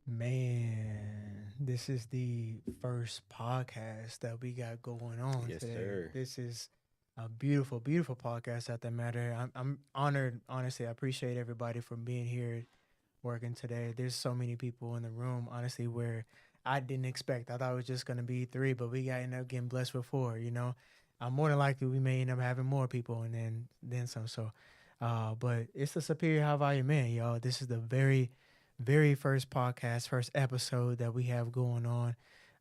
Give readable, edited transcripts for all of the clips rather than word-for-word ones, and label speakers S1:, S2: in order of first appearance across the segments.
S1: Man, this is the first podcast that we got going on
S2: Yes,
S1: today.
S2: sir.
S1: This is a beautiful, beautiful podcast at that matter. I'm honored, honestly. I appreciate everybody for being here working today. There's so many people in the room, honestly, where I didn't expect. I thought it was just going to be three, but we got ended up getting blessed with four. More than likely, we may end up having more people and then some. But it's the Superior High Value Man, y'all. This is the very very first podcast, first episode that we have going on.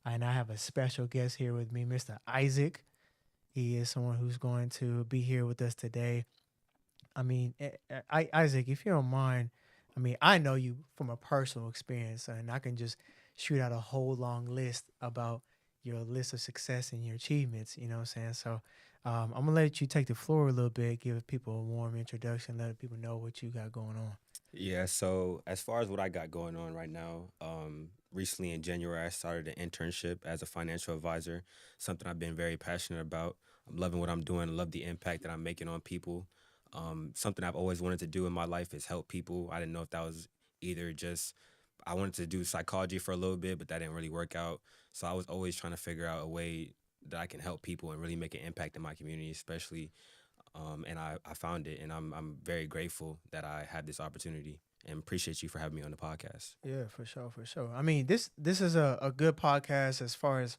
S1: And I have a special guest here with me, Mr. Isaac. He is someone who's going to be here with us today. Isaac, if you don't mind, I know you from a personal experience, and I can just shoot out a whole long list about your list of success and your achievements. You know what I'm saying? So I'm gonna let you take the floor a little bit, give people a warm introduction, let people know what you got going on.
S2: Yeah, so as far as what I got going on right now, recently in January, I started an internship as a financial advisor, something I've been very passionate about. I'm loving what I'm doing. I love the impact that I'm making on people. Something I've always wanted to do in my life is help people. I didn't know if that was either just I wanted to do psychology for a little bit, but that didn't really work out. So I was always trying to figure out a way that I can help people and really make an impact in my community, especially and I found it, and I'm very grateful that I had this opportunity, and appreciate you for having me on the podcast.
S1: Yeah, for sure, for sure. This is a good podcast as far as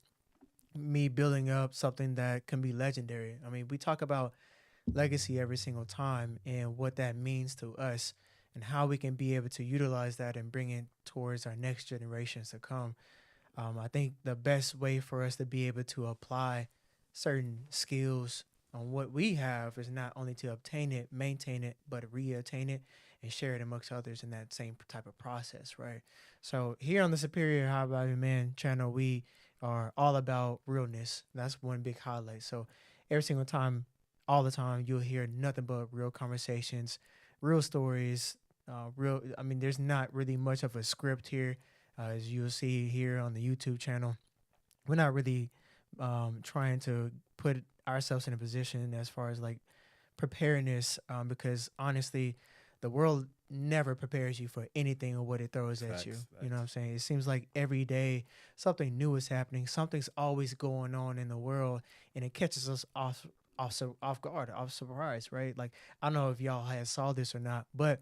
S1: me building up something that can be legendary. We talk about legacy every single time and what that means to us and how we can be able to utilize that and bring it towards our next generations to come. I think the best way for us to be able to apply certain skills on what we have is not only to obtain it, maintain it, but re-attain it and share it amongst others in that same type of process, right? So here on the Superior High Value Man channel, we are all about realness. That's one big highlight. So every single time, all the time, you'll hear nothing but real conversations, real stories, real. There's not really much of a script here, as you'll see here on the YouTube channel. We're not really trying to put ourselves in a position as far as like preparedness, because honestly, the world never prepares you for anything or what it throws at you.
S2: Facts,
S1: You know what
S2: facts.
S1: I'm saying? It seems like every day something new is happening. Something's always going on in the world, and it catches us off guard, off surprise, right? Like I don't know if y'all had saw this or not, but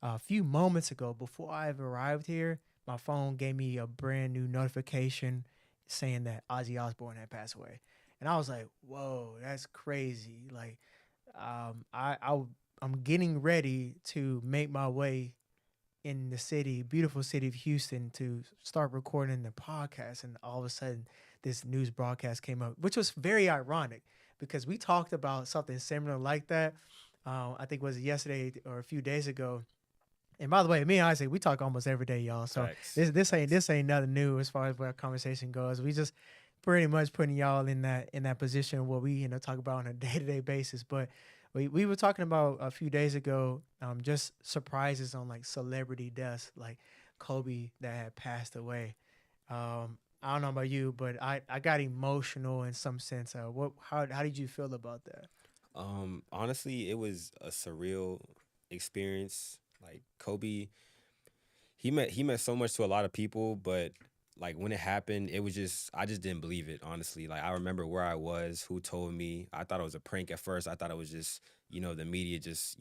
S1: a few moments ago, before I have arrived here, my phone gave me a brand new notification saying that Ozzy Osbourne had passed away, and I was like, "Whoa, that's crazy!" Like, um, I, I I'm getting ready to make my way in the city, beautiful city of Houston, to start recording the podcast, and all of a sudden, this news broadcast came up, which was very ironic because we talked about something similar like that. I think it was yesterday or a few days ago, and by the way, me and Isaac, we talk almost every day, y'all. So
S2: Facts,
S1: this ain't
S2: facts.
S1: this ain't nothing new as far as where our conversation goes. We just pretty much putting y'all in that position where we talk about on a day to day basis. But we were talking about a few days ago, just surprises on like celebrity deaths, like Kobe that had passed away. I don't know about you, but I got emotional in some sense. What how did you feel about that?
S2: Honestly, it was a surreal experience. Like Kobe, he meant so much to a lot of people, but like when it happened, it was just I just didn't believe it. Honestly, like I remember where I was, who told me. I thought it was a prank at first. I thought it was just the media just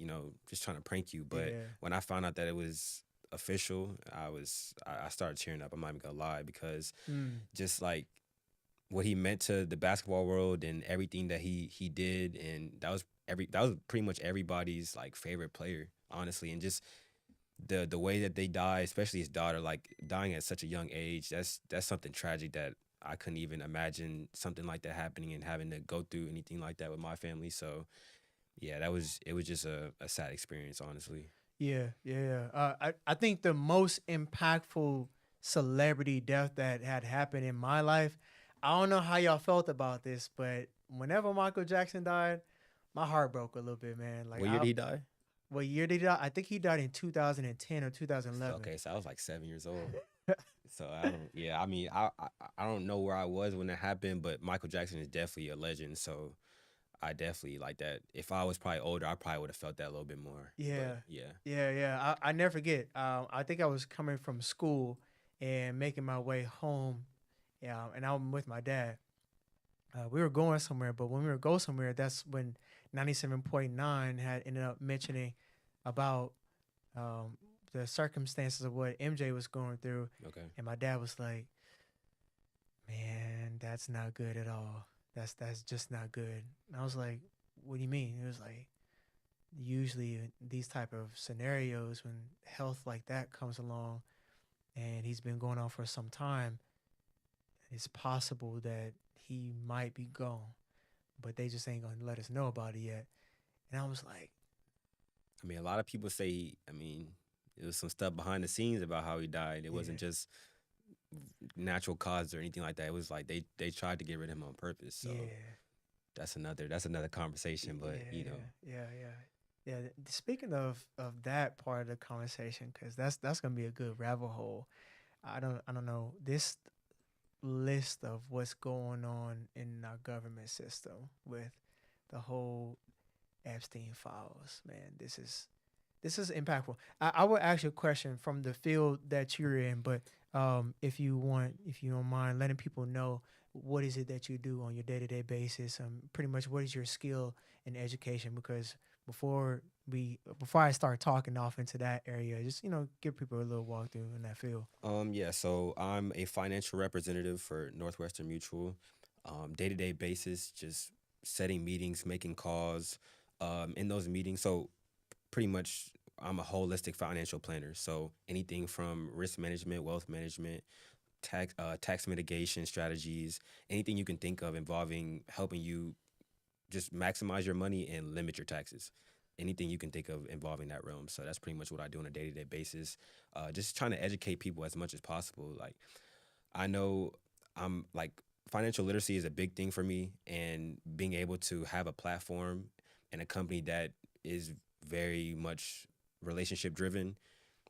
S2: trying to prank you. But
S1: Yeah,
S2: when I found out that it was official, I started cheering up. I'm not even gonna lie because
S1: mm,
S2: just like what he meant to the basketball world and everything that he did, and that was pretty much everybody's like favorite player, honestly. And just the way that they died, especially his daughter, like dying at such a young age, that's something tragic that I couldn't even imagine something like that happening and having to go through anything like that with my family. So yeah, it was just a sad experience, honestly.
S1: yeah, yeah. Yeah. I think the most impactful celebrity death that had happened in my life. I don't know how y'all felt about this, but whenever Michael Jackson died, my heart broke a little bit, man. Like
S2: What year
S1: I,
S2: did he die?
S1: what year did he die? I think he died in 2010 or 2011.
S2: Okay, so I was like 7 years old. So I don't. Yeah, I mean, I don't know where I was when that happened, but Michael Jackson is definitely a legend. So I definitely like that. If I was probably older, I probably would have felt that a little bit more. But
S1: Yeah,
S2: yeah,
S1: yeah, yeah. I never forget. I think I was coming from school, and making my way home. Yeah, and I'm with my dad. We were going somewhere, but when we were go somewhere, that's when 97.9 had ended up mentioning about um, the circumstances of what MJ was going through,
S2: Okay.
S1: and my dad was like, "Man, that's not good at all. That's just not good." And I was like, "What do you mean?" It was like, usually these type of scenarios when health like that comes along, and he's been going on for some time, it's possible that he might be gone, but they just ain't gonna let us know about it yet. And I was like,
S2: I mean, a lot of people say, I mean, it was some stuff behind the scenes about how he died. It
S1: yeah,
S2: wasn't just natural cause or anything like that. It was like they tried to get rid of him on purpose. So
S1: yeah,
S2: that's another conversation. But
S1: yeah. Speaking of that part of the conversation, because that's gonna be a good rabbit hole. I don't know this list of what's going on in our government system with the whole Epstein files. Man, this is impactful. I would ask you a question from the field that you're in, but if you don't mind letting people know what is it that you do on your day to day basis, pretty much what is your skill in education? Because before before I start talking off into that area, just give people a little walkthrough in that field.
S2: yeah. So I'm a financial representative for Northwestern Mutual. Day to day basis, just setting meetings, making calls. In those meetings, so pretty much I'm a holistic financial planner. So anything from risk management, wealth management, tax mitigation strategies, anything you can think of involving helping you just maximize your money and limit your taxes. Anything you can think of involving that realm. So that's pretty much what I do on a day to day basis. Just trying to educate people as much as possible. Like I know I'm like financial literacy is a big thing for me, and being able to have a platform and a company that is very much relationship driven,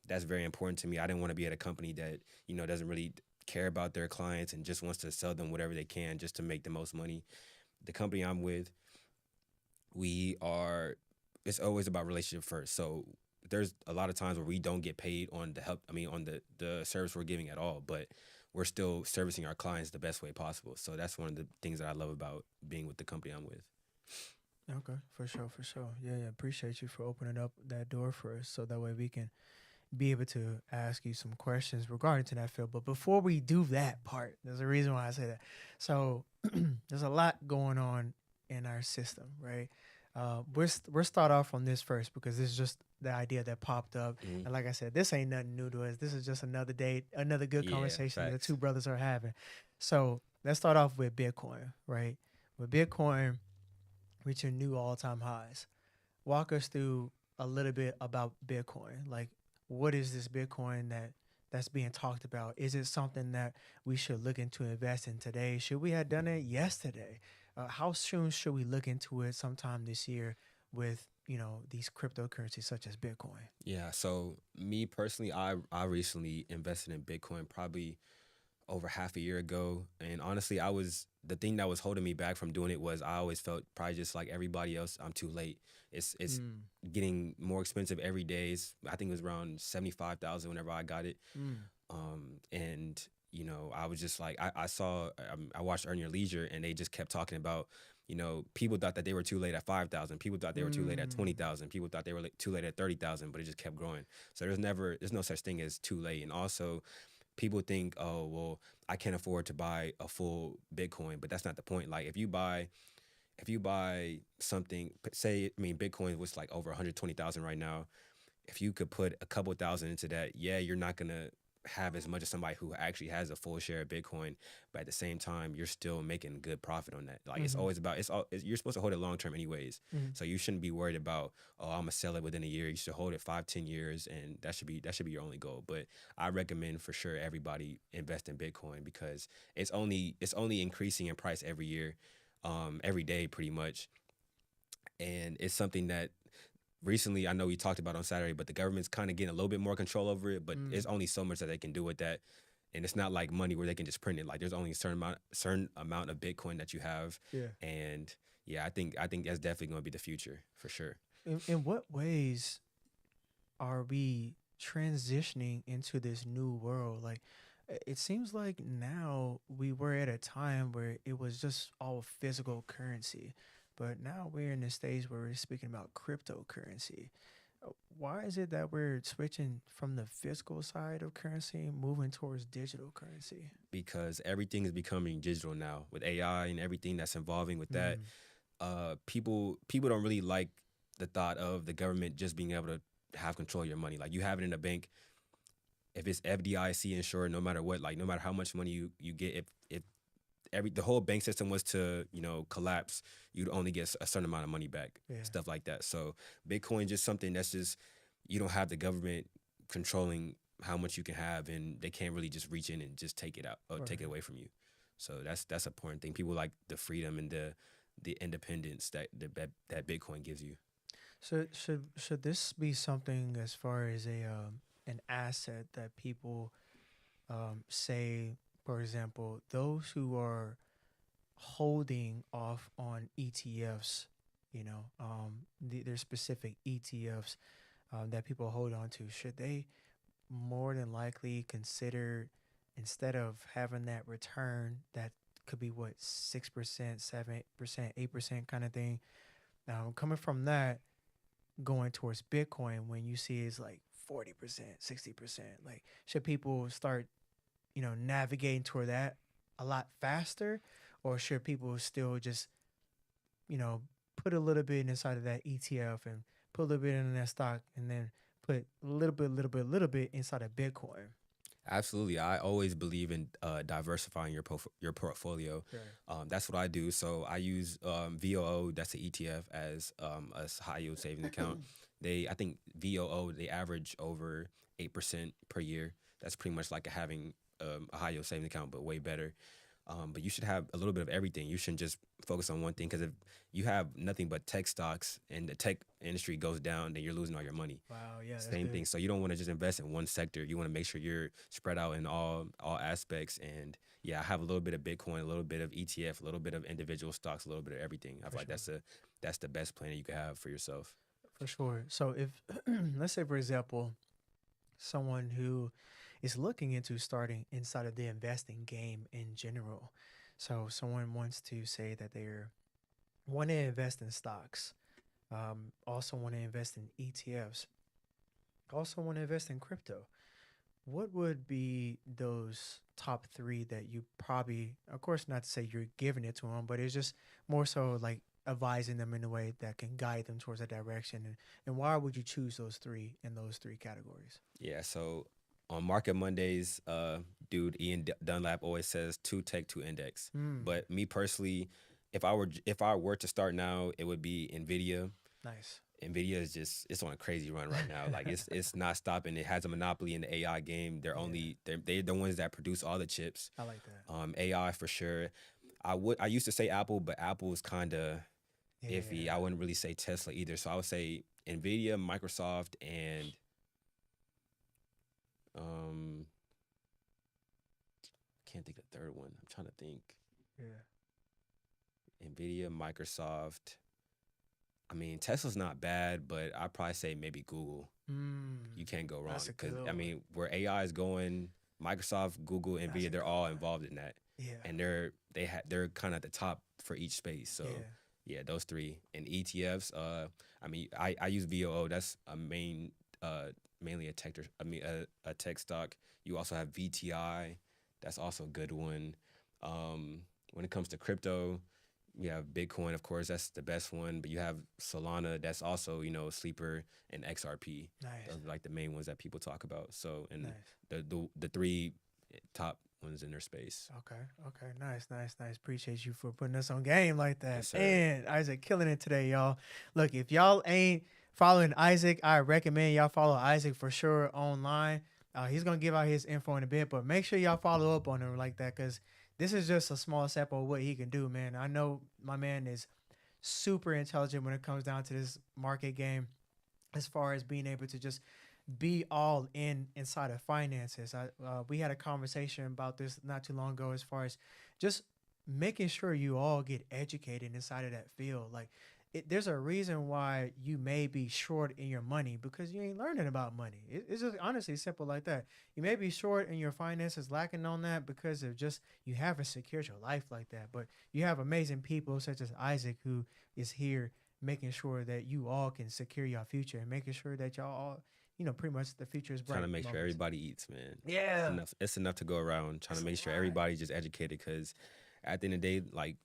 S2: that's very important to me. I didn't want to be at a company that doesn't really care about their clients and just wants to sell them whatever they can just to make the most money. The company I'm with, we are it's always about relationship first. So there's a lot of times where we don't get paid on the help, I mean on the service we're giving at all, but we're still servicing our clients the best way possible. So that's one of the things that I love about being with the company I'm with.
S1: Okay, for sure, for sure. Yeah, yeah. Appreciate you for opening up that door for us, so that way we can be able to ask you some questions regarding to that field. But before we do that part, there's a reason why I say that. So there's a lot going on in our system, right? We're start off on this first because this is just the idea that popped up,
S2: Mhm.
S1: and like I said, this ain't nothing new to us. This is just another day, another good
S2: Yeah,
S1: conversation that the
S2: facts.
S1: two brothers are having. So let's start off with Bitcoin, right? With Bitcoin reaching new all-time highs, walk us through a little bit about Bitcoin. Like, what is this Bitcoin that's being talked about? Is it something that we should look into invest in today? Should we have done it yesterday? How soon should we look into it? Sometime this year with these cryptocurrencies such as Bitcoin.
S2: Yeah, so me personally, I recently invested in Bitcoin probably over half a year ago, and honestly, I was the thing that was holding me back from doing it was I always felt probably just like everybody else, I'm too late. It's
S1: Mm,
S2: getting more expensive every day. I think it was around 75,000 whenever I got it.
S1: mm,
S2: And I was just like I saw I watched Earn Your Leisure, and they just kept talking about people thought that they were too late at 5,000, people thought they were too late at
S1: mm,
S2: 20,000, people thought they were too late at 30,000, but it just kept growing. So there's no such thing as too late. And also people think, oh well, I can't afford to buy a full Bitcoin, but that's not the point. Like if you buy something, say, I mean, Bitcoin was like over 120,000 right now. If you could put a couple thousand into that, yeah, you're not gonna have as much as somebody who actually has a full share of Bitcoin, but at the same time, you're still making good profit on that. Like it's
S1: mm-hmm,
S2: always about you're supposed to hold it long term anyways,
S1: mm-hmm.
S2: so you shouldn't be worried about, oh, I'm gonna sell it within a year. You should hold it 5, 10 years, and that should be your only goal. But I recommend for sure everybody invest in Bitcoin because it's only increasing in price every year, every day pretty much, and it's something that recently I know we talked about on Saturday, but the government's kind of getting a little bit more control over it. But
S1: Mm,
S2: there's only so much that they can do with that, and it's not like money where they can just print it. Like there's only a certain amount of Bitcoin that you have,
S1: yeah.
S2: and yeah, I think that's definitely going to be the future for sure.
S1: In what ways are we transitioning into this new world? Like, It seems like now we were at a time where it was just all physical currency, but now we're in a stage where we're speaking about cryptocurrency. Why is it that we're switching from the physical side of currency, moving towards digital currency?
S2: Because everything is becoming digital now with AI and everything that's involving with that.
S1: Mm,
S2: People don't really like the thought of the government just being able to have control of your money. Like you have it in a bank, if it's FDIC insured, no matter what, like no matter how much money you get, if every the whole bank system was to collapse, you'd only get a certain amount of money back,
S1: yeah,
S2: stuff like that. So Bitcoin just something that's just you don't have the government controlling how much you can have, and they can't really just reach in and just take it out or take it
S1: right.
S2: away from you. So that's an important thing. People like the freedom and the independence that Bitcoin gives you.
S1: So should this be something as far as a an asset that people say, for example, those who are holding off on ETFs, there's specific ETFs that people hold on to. Should they more than likely consider, instead of having that return that could be what, 6%, 7%, 8% kind of thing, coming from that, going towards Bitcoin when you see it's like 40%, 60%? Like, should people start, navigating toward that a lot faster, or should people still just, you know, put a little bit inside of that ETF and put a little bit in that stock and then put a little bit inside of Bitcoin?
S2: Absolutely. I always believe in diversifying your portfolio.
S1: Right.
S2: That's what I do. So I use VOO, that's an ETF, as a high yield savings account. I think VOO, they average over 8% per year. That's pretty much like having a high yield savings account, but way better. But you should have a little bit of everything. You shouldn't just focus on one thing, because if you have nothing but tech stocks and the tech industry goes down, then you're losing all your money.
S1: Wow. Yeah, that's
S2: Same thing.
S1: good.
S2: So you don't want to just invest in one sector. You want to make sure you're spread out in all aspects. And yeah, I have a little bit of Bitcoin, a little bit of ETF, a little bit of individual stocks, a little bit of everything. I
S1: For
S2: feel like
S1: sure.
S2: that's the best plan that you could have for yourself.
S1: For sure. So if let's say, for example, someone who is looking into starting inside of the investing game in general. So someone wants to say that they're want to invest in stocks, also want to invest in ETFs, also want to invest in crypto. What would be those top three that you probably, of course, not to say you're giving it to them, but it's just more so like advising them in a way that can guide them towards a direction. And why would you choose those three in those three categories?
S2: Yeah. So on Market Mondays, dude, Dunlap always says two tech, two index.
S1: Mm,
S2: But me personally, if I were to start now, it would be Nvidia.
S1: nice.
S2: Nvidia is just it's on a crazy run right now. Like it's not stopping. It has a monopoly in the AI game.
S1: Yeah,
S2: They're the ones that produce all the chips.
S1: I like that.
S2: AI for sure. I used to say Apple, but Apple is kind of iffy. I
S1: Yeah.
S2: wouldn't really say Tesla either. So I would say Nvidia, Microsoft, and um can't think of the third one. I'm trying to think.
S1: Yeah.
S2: Nvidia, Microsoft. I mean, Tesla's not bad, but I'd probably say maybe Google. You
S1: Mm,
S2: can't go wrong
S1: that's a
S2: because
S1: good
S2: I
S1: one.
S2: mean, where AI is going, Microsoft, Google,
S1: That's
S2: Nvidia,
S1: a
S2: they're
S1: good
S2: all
S1: one.
S2: involved in that,
S1: Yeah.
S2: and they're kind of at the top for each space. So
S1: Yeah.
S2: yeah, those three and ETFs. I mean, I use VOO. That's a mainly a a tech stock. You also have VTI. That's also a good one. When it comes to crypto, you have Bitcoin, of course, that's the best one. But you have Solana, that's also sleeper, and XRP.
S1: Nice.
S2: Those are like the main ones that people talk about. So, and
S1: Nice.
S2: the three top ones in their space.
S1: Okay. Okay. Nice. Nice. Nice. Appreciate you for putting us on game like that.
S2: Yes, sir.
S1: Man, Isaac killing it today, y'all. Look, if y'all ain't following Isaac, I recommend y'all follow Isaac for sure online. He's gonna give out his info in a bit, but make sure y'all follow up on him like that, because this is just a small sample of what he can do, man. I know my man is super intelligent when it comes down to this market game, as far as being able to just be all in inside of finances. We had a conversation about this not too long ago, as far as just making sure you all get educated inside of that field. Like, there's a reason why you may be short in your money because you ain't learning about money. It's just honestly simple like that. You may be short in your finances, lacking on that because of just you haven't secured your life like that. But you have amazing people such as Isaac who is here making sure that you all can secure your future and making sure that y'all all, pretty much the future is
S2: Trying
S1: bright.
S2: to make sure
S1: Moments.
S2: everybody eats, man. It's
S1: Yeah,
S2: enough. It's enough to go around. Trying
S1: it's
S2: to
S1: a
S2: make sure
S1: lot.
S2: everybody's just educated, because at the end of the day, like,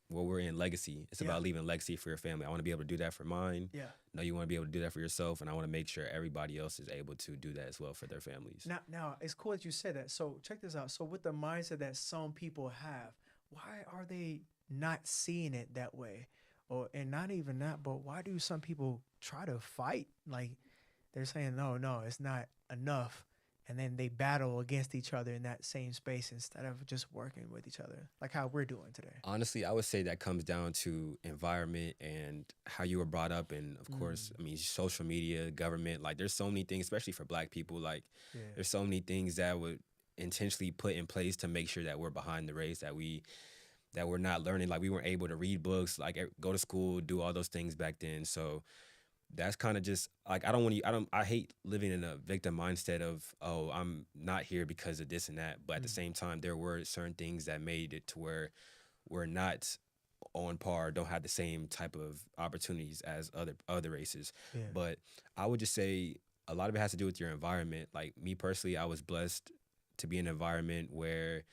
S2: what we're in legacy. It's
S1: Yeah,
S2: about leaving legacy for your family. I want to be able to do that for mine.
S1: yeah.
S2: No, you want to be able to do that for yourself, and I want to make sure everybody else is able to do that as well for their families.
S1: Now it's cool that you said that. So check this out. So with the mindset that some people have, why are they not seeing it that way? Or and not even that, but why do some people try to fight? Like they're saying, no, it's not enough. And then they battle against each other in that same space instead of just working with each other, like how we're doing today.
S2: Honestly, I would say that comes down to environment and how you were brought up, and of course, I mean, social media, government. Like, there's so many things, especially for Black people. Like,
S1: Yeah.
S2: there's so many things that would intentionally put in place to make sure that we're behind the race, that we're not learning. Like, we weren't able to read books, like, go to school, do all those things back then. So that's kind of just like, I hate living in a victim mindset of, oh, I'm not here because of this and that. But at the
S1: Mm.
S2: same time, there were certain things that made it to where we're not on par, don't have the same type of opportunities as other races.
S1: Yeah.
S2: But I would just say a lot of it has to do with your environment. Like, me personally, I was blessed to be in an environment where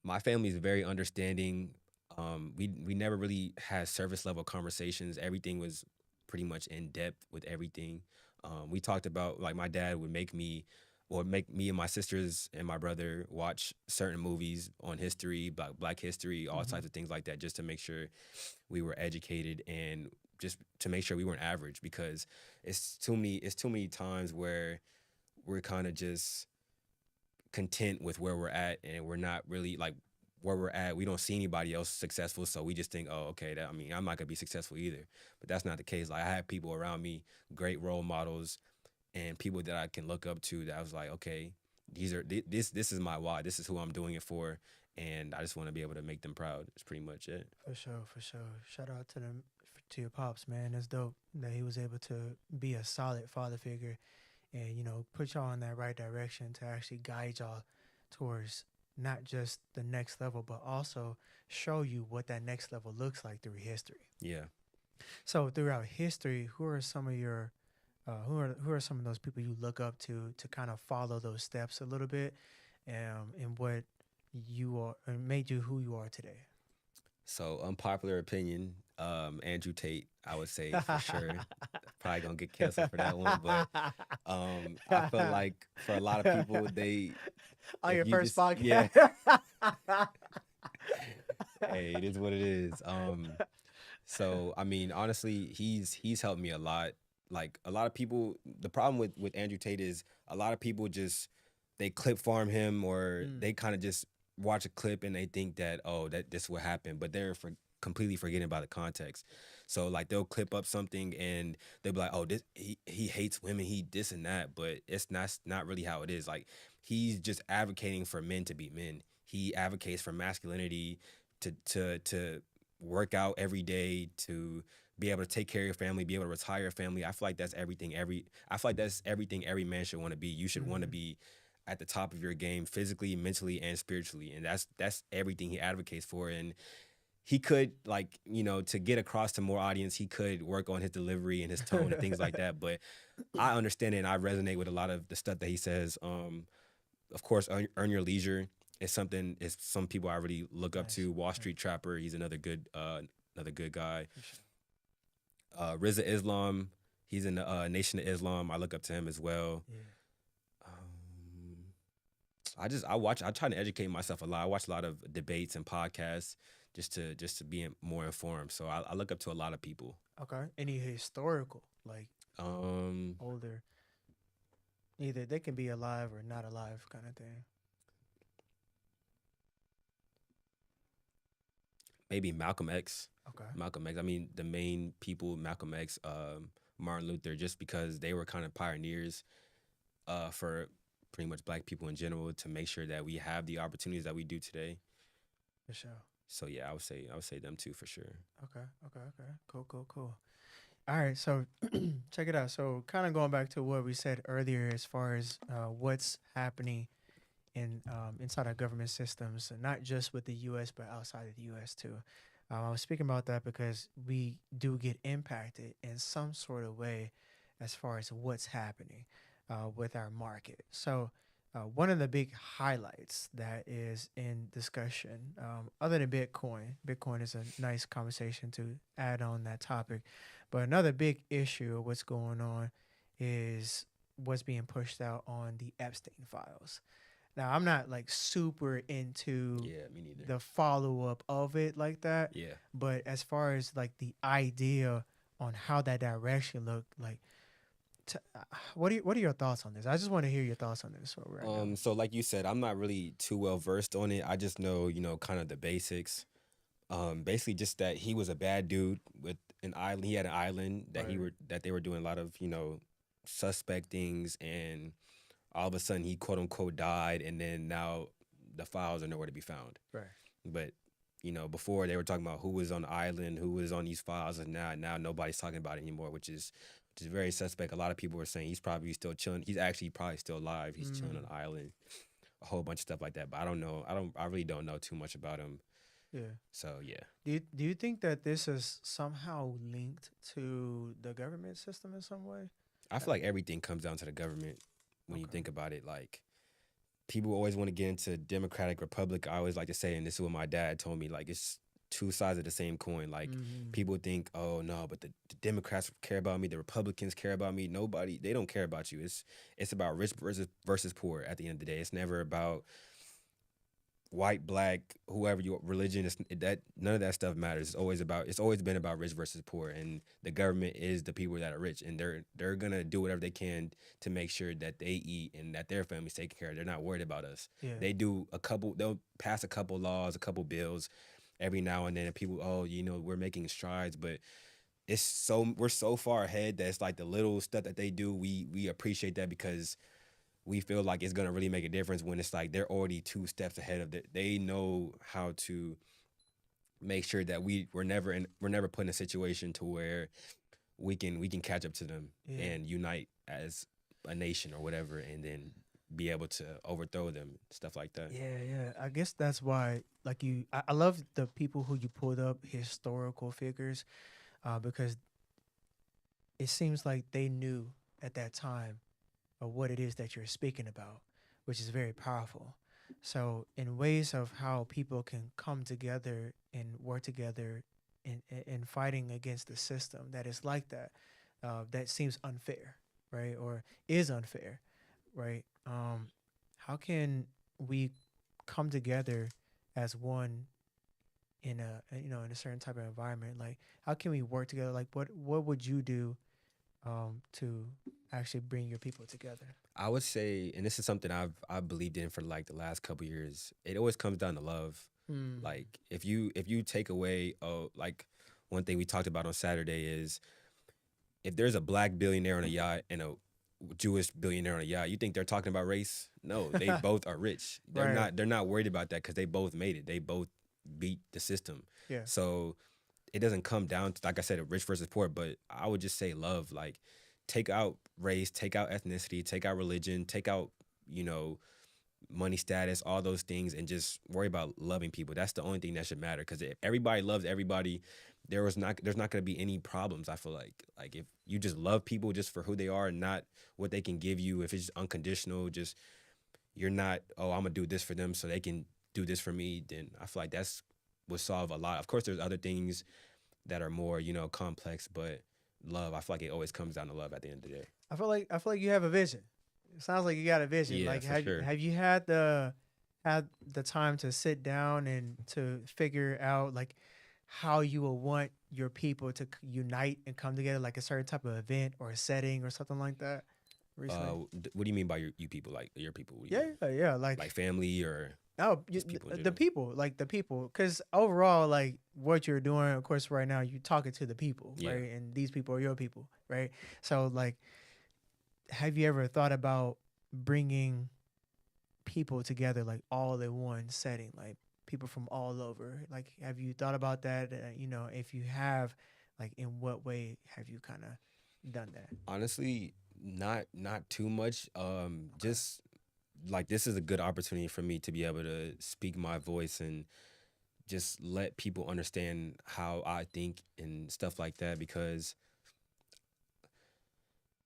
S2: my family is very understanding. We never really had surface level conversations. Everything was pretty much in depth with everything. We talked about, like, my dad would make me and my sisters and my brother watch certain movies on history, Black history, all
S1: Mhm.
S2: types of things like that, just to make sure we were educated and just to make sure we weren't average, because it's too many times where we're kind of just content with where we're at, and we're not really like where we're at. We don't see anybody else successful, so we just think, oh, okay, I mean, I'm not gonna be successful either. But that's not the case. Like, I have people around me, great role models, and people that I can look up to, that I was like, okay, this is my why. This is who I'm doing it for, and I just want to be able to make them proud. It's pretty much it.
S1: For sure, for sure. Shout out to them, to your pops, man. That's dope that he was able to be a solid father figure and put y'all in that right direction to actually guide y'all towards not just the next level, but also show you what that next level looks like through history.
S2: Yeah.
S1: So throughout history, who are some of your who are some of those people you look up to kind of follow those steps a little bit, and what you are and made you who you are today?
S2: So, unpopular opinion, Andrew Tate, I would say for sure. Probably gonna get canceled for that one, but I feel like for a lot of people,
S1: On
S2: if
S1: your
S2: you
S1: first
S2: just, yeah,
S1: podcast.
S2: hey, it is what it is. So, I mean, honestly, he's helped me a lot. Like, a lot of people, the problem with Andrew Tate is a lot of people just, they clip farm him, or
S1: Mm.
S2: they kind of just watch a clip and they think that, oh, that this will happen, but they're completely forgetting about the context. So, like, they'll clip up something and they'll be like, oh, this he hates women, he this and that, but it's not really how it is. Like, he's just advocating for men to be men. He advocates for masculinity, to work out every day, to be able to take care of your family, be able to retire your family. I feel like that's everything. I feel like that's everything every man should want to be. You should want to
S1: Mhm.
S2: be at the top of your game, physically, mentally, and spiritually, and that's everything he advocates for. And he could, like, to get across to more audience, he could work on his delivery and his tone and things like that. But I understand it, and I resonate with a lot of the stuff that he says. Of course, earn your leisure is something. Is some people I really look up
S1: Nice.
S2: to. Wall
S1: Nice.
S2: Street Trapper, he's another good guy.
S1: For sure.
S2: Rizza Islam, he's in the Nation of Islam. I look up to him as well.
S1: Yeah.
S2: Um, I try to educate myself a lot. I watch a lot of debates and podcasts just to be more informed. So I look up to a lot of people.
S1: Okay. Any historical, like
S2: Um,
S1: older, either they can be alive or not alive kind of thing.
S2: Maybe Malcolm X.
S1: Okay.
S2: Malcolm X. I mean, the main people, Malcolm X, Martin Luther, just because they were kind of pioneers for pretty much Black people in general, to make sure that we have the opportunities that we do today.
S1: For sure.
S2: So yeah, I would say them two for sure.
S1: Okay. Cool. All right, so check it out. So, kind of going back to what we said earlier, as far as what's happening in inside our government systems, and not just with the U.S. but outside of the U.S. too. I was speaking about that because we do get impacted in some sort of way as far as what's happening with our market. So, one of the big highlights that is in discussion, other than Bitcoin is a nice conversation to add on that topic. But another big issue of what's going on is what's being pushed out on the Epstein files. Now, I'm not like super into
S2: Yeah, me neither.
S1: the follow up of it like that,
S2: Yeah.
S1: but as far as like the idea on how that direction looked like, what are your thoughts on this? I just want to hear your thoughts on this right now.
S2: So like you said, I'm not really too well versed on it. I just know, kind of the basics. Basically just that he was a bad dude with an island. He had an island that
S1: Right.
S2: they were doing a lot of, suspect things, and all of a sudden he quote unquote died, and then now the files are nowhere to be found.
S1: Right.
S2: But before they were talking about who was on the island, who was on these files, and now nobody's talking about it anymore, which is very suspect. A lot of people were saying he's probably still chilling. He's actually probably still alive. He's chilling on
S1: Mm,
S2: the island, a whole bunch of stuff like that. But I don't know. I really don't know too much about him.
S1: yeah.
S2: So yeah,
S1: Do you think that this is somehow linked to the government system in some way?
S2: I
S1: Uh,
S2: feel like everything comes down to the government when you
S1: Okay.
S2: think about it. Like people always want to get into Democratic Republic. I always like to say, and this is what my dad told me, like it's two sides of the same coin. Like
S1: Mm-hmm.
S2: people think, oh no, but the Democrats care about me, the Republicans care about me. Nobody, they don't care about you. It's about rich versus poor at the end of the day. It's never about white, black, whoever your religion is. That none of that stuff matters. It's always been about rich versus poor, and the government is the people that are rich, and they're gonna do whatever they can to make sure that they eat and that their family's taken care of. They're not worried about us.
S1: Yeah.
S2: They'll pass a couple laws, a couple bills every now and then, and people, oh, we're making strides, but we're so far ahead that it's like the little stuff that they do, we appreciate that because we feel like it's gonna really make a difference when it's like they're already two steps ahead of it. They know how to make sure that we're never put in a situation to where we can catch up to them
S1: Yeah.
S2: and unite as a nation or whatever, and then be able to overthrow them, stuff like that.
S1: Yeah. I guess that's why, like I love the people who you pulled up historical figures, because it seems like they knew at that time of what it is that you're speaking about, which is very powerful. So, in ways of how people can come together and work together in fighting against the system that is like that, that seems unfair, right? Or is unfair, right? How can we come together as one in in a certain type of environment? Like, how can we work together? Like, what would you do to actually bring your people together?
S2: I would say, and this is something I've believed in for like the last couple years. It always comes down to love.
S1: Mm.
S2: Like if you take away, like one thing we talked about on Saturday is if there's a black billionaire on a yacht and a Jewish billionaire on a yacht, you think they're talking about race? No, they both are rich. They're
S1: Right.
S2: not. They're not worried about that because they both made it. They both beat the system.
S1: Yeah.
S2: So it doesn't come down to, like I said, a rich versus poor. But I would just say love. Like take out race, take out ethnicity, take out religion, take out you know money status, all those things, and just worry about loving people. That's the only thing that should matter. Because if everybody loves everybody, there's not going to be any problems. I feel like if you just love people just for who they are and not what they can give you, if it's just unconditional, just you're not, oh, I'm gonna do this for them so they can do this for me, then I feel like that's would solve a lot. Of course, there's other things that are more complex, but love, I feel like it always comes down to love at the end of the day.
S1: I feel like you have a vision. It sounds like you got a vision.
S2: Yeah,
S1: Like,
S2: for
S1: have
S2: sure.
S1: have you had the time to sit down and to figure out like how you will want your people to unite and come together, like a certain type of event or a setting or something like that recently?
S2: What do you mean by you people? Like your people? What do you mean?
S1: Yeah. Like,
S2: Like family or
S1: oh,
S2: just people in
S1: the
S2: general?
S1: people, like the people, because overall, like what you're doing, of course, right now you're talking to the people,
S2: Yeah.
S1: right? And these people are your people, right? So, like, have you ever thought about bringing people together, like all in one setting, like people from all over? Like, have you thought about that? If you have, like, in what way have you kind of done that?
S2: Honestly, not too much.
S1: Okay.
S2: Just like this is a good opportunity for me to be able to speak my voice and just let people understand how I think and stuff like that because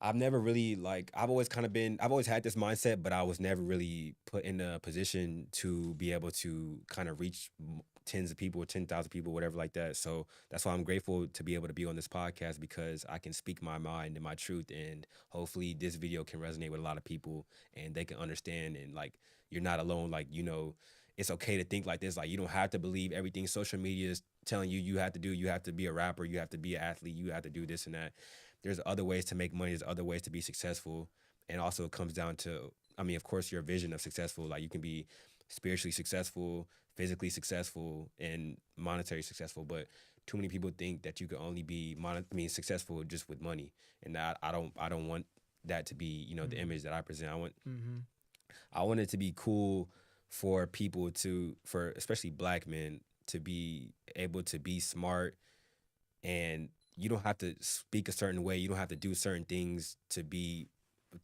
S2: I've never really like I've always had this mindset, but I was never really put in a position to be able to kind of reach tens of people, 10,000 people, whatever like that. So that's why I'm grateful to be able to be on this podcast because I can speak my mind and my truth, and hopefully this video can resonate with a lot of people and they can understand and like you're not alone. Like it's okay to think like this. Like you don't have to believe everything social media is telling you you have to do. You have to be a rapper. You have to be an athlete. You have to do this and that. There's other ways to make money. There's other ways to be successful. And also it comes down to, I mean, of course, your vision of successful. Like you can be spiritually successful, physically successful, and monetary successful. But too many people think that you can only be successful just with money. And I don't want that to be, the
S1: Mm-hmm.
S2: image that I present.
S1: Mm-hmm.
S2: I want it to be cool for people for especially black men to be able to be smart, and you don't have to speak a certain way. You don't have to do certain things to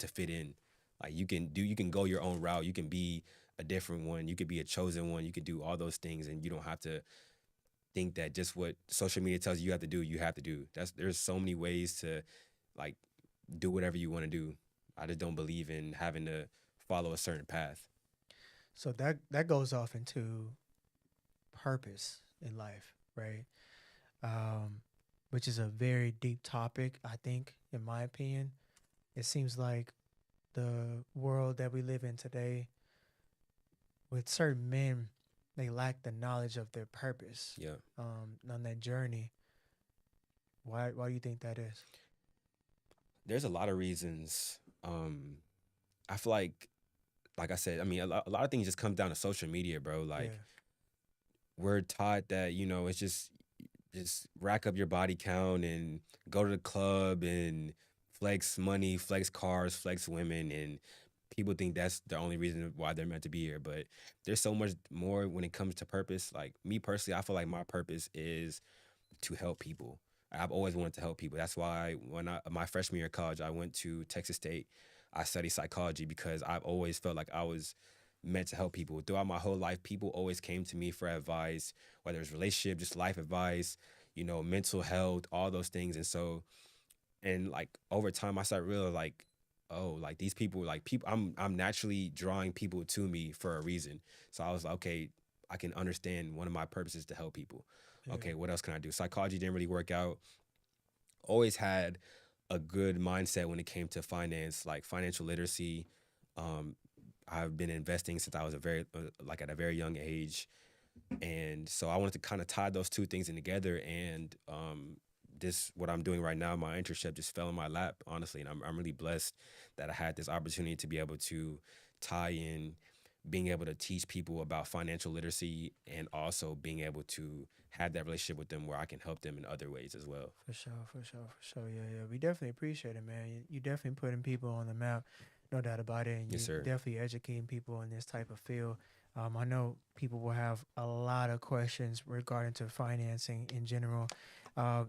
S2: fit in. Like you can go your own route. You can be a different one. You could be a chosen one. You could do all those things, and you don't have to think that just what social media tells you have to do, you have to do. There's so many ways to like do whatever you want to do. I just don't believe in having to follow a certain path.
S1: So that goes off into purpose in life, right? Um, which is a very deep topic, I think, in my opinion. It seems like the world that we live in today, with certain men, they lack the knowledge of their purpose
S2: Yeah.
S1: on that journey. Why do you think that is?
S2: There's a lot of reasons. I feel like I said, I mean, a lot of things just comes down to social media, bro. Like
S1: Yeah.
S2: we're taught that it's just rack up your body count and go to the club and flex money, flex cars, flex women, and people think that's the only reason why they're meant to be here. But there's so much more when it comes to purpose. Like me personally, I feel like my purpose is to help people. I've always wanted to help people. That's why when my freshman year of college, I went to Texas State. I studied psychology because I've always felt like I was meant to help people. Throughout my whole life, people always came to me for advice, whether it's relationship, just life advice, mental health, all those things. And so, and like over time, I started realizing like, oh, like these people, like people, I'm naturally drawing people to me for a reason. So I was like, okay, I can understand one of my purposes to help people.
S1: Yeah.
S2: Okay, what else can I do? Psychology didn't really work out. Always had a good mindset when it came to finance, like financial literacy. Um, I've been investing since I was at a very young age, and so I wanted to kind of tie those two things in together. And this what I'm doing right now, my internship just fell in my lap, honestly, and I'm really blessed that I had this opportunity to be able to tie in being able to teach people about financial literacy and also being able to have that relationship with them where I can help them in other ways as well.
S1: For sure, for sure, for sure. Yeah, yeah. We definitely appreciate it, man. You definitely putting people on the map, no doubt about it. And
S2: Yes,
S1: you
S2: sir.
S1: definitely educating people in this type of field. I know people will have a lot of questions regarding to financing in general.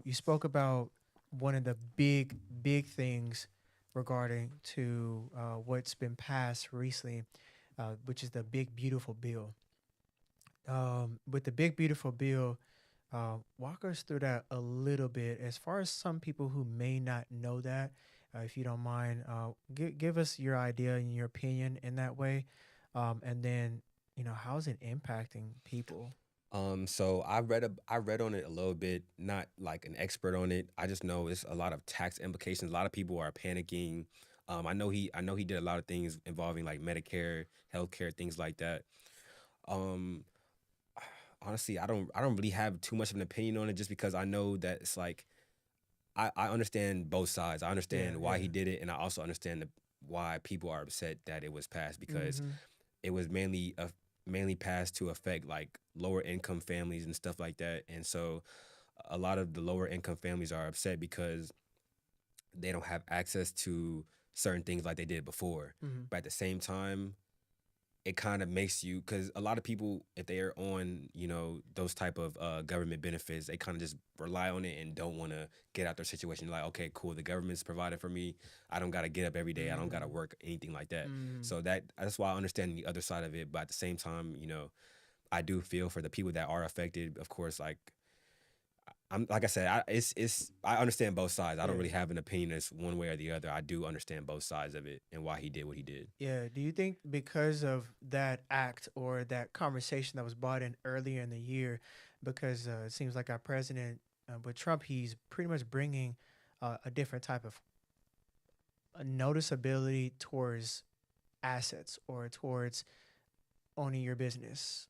S1: You spoke about one of the big things regarding to what's been passed recently, which is the Big Beautiful Bill. With the Big Beautiful Bill, walk us through that a little bit. As far as some people who may not know that, if you don't mind, give us your idea and your opinion in that way, and then how's it impacting people?
S2: So I read on it a little bit, not like an expert on it. I just know it's a lot of tax implications. A lot of people are panicking. I know he did a lot of things involving like Medicare, healthcare, things like that. Um, Honestly, I don't really have too much of an opinion on it just because I know that it's like I understand both sides. I
S1: Yeah,
S2: understand why he
S1: yeah.
S2: did it, and I also understand why people are upset that it was passed because
S1: Mm-hmm.
S2: it was mainly passed to affect like lower income families and stuff like that. And so a lot of the lower income families are upset because they don't have access to certain things like they did before.
S1: Mm-hmm.
S2: But at the same time, it kind of makes you, because a lot of people, if they are on, those type of government benefits, they kind of just rely on it and don't want to get out their situation. Like, okay, cool, the government's provided for me. I don't got to get up every day. I don't got to
S1: Mm,
S2: work, anything like that.
S1: mm,
S2: So that's why I understand the other side of it. But at the same time, I do feel for the people that are affected. Of course, like I'm like I said, I understand both sides. I don't
S1: yeah.
S2: really have an opinion as one way or the other. I do understand both sides of it and why he did what he did.
S1: Yeah. Do you think because of that act or that conversation that was brought in earlier in the year, because it seems like our president, with Trump, he's pretty much bringing a different type of noticeability towards assets or towards owning your business.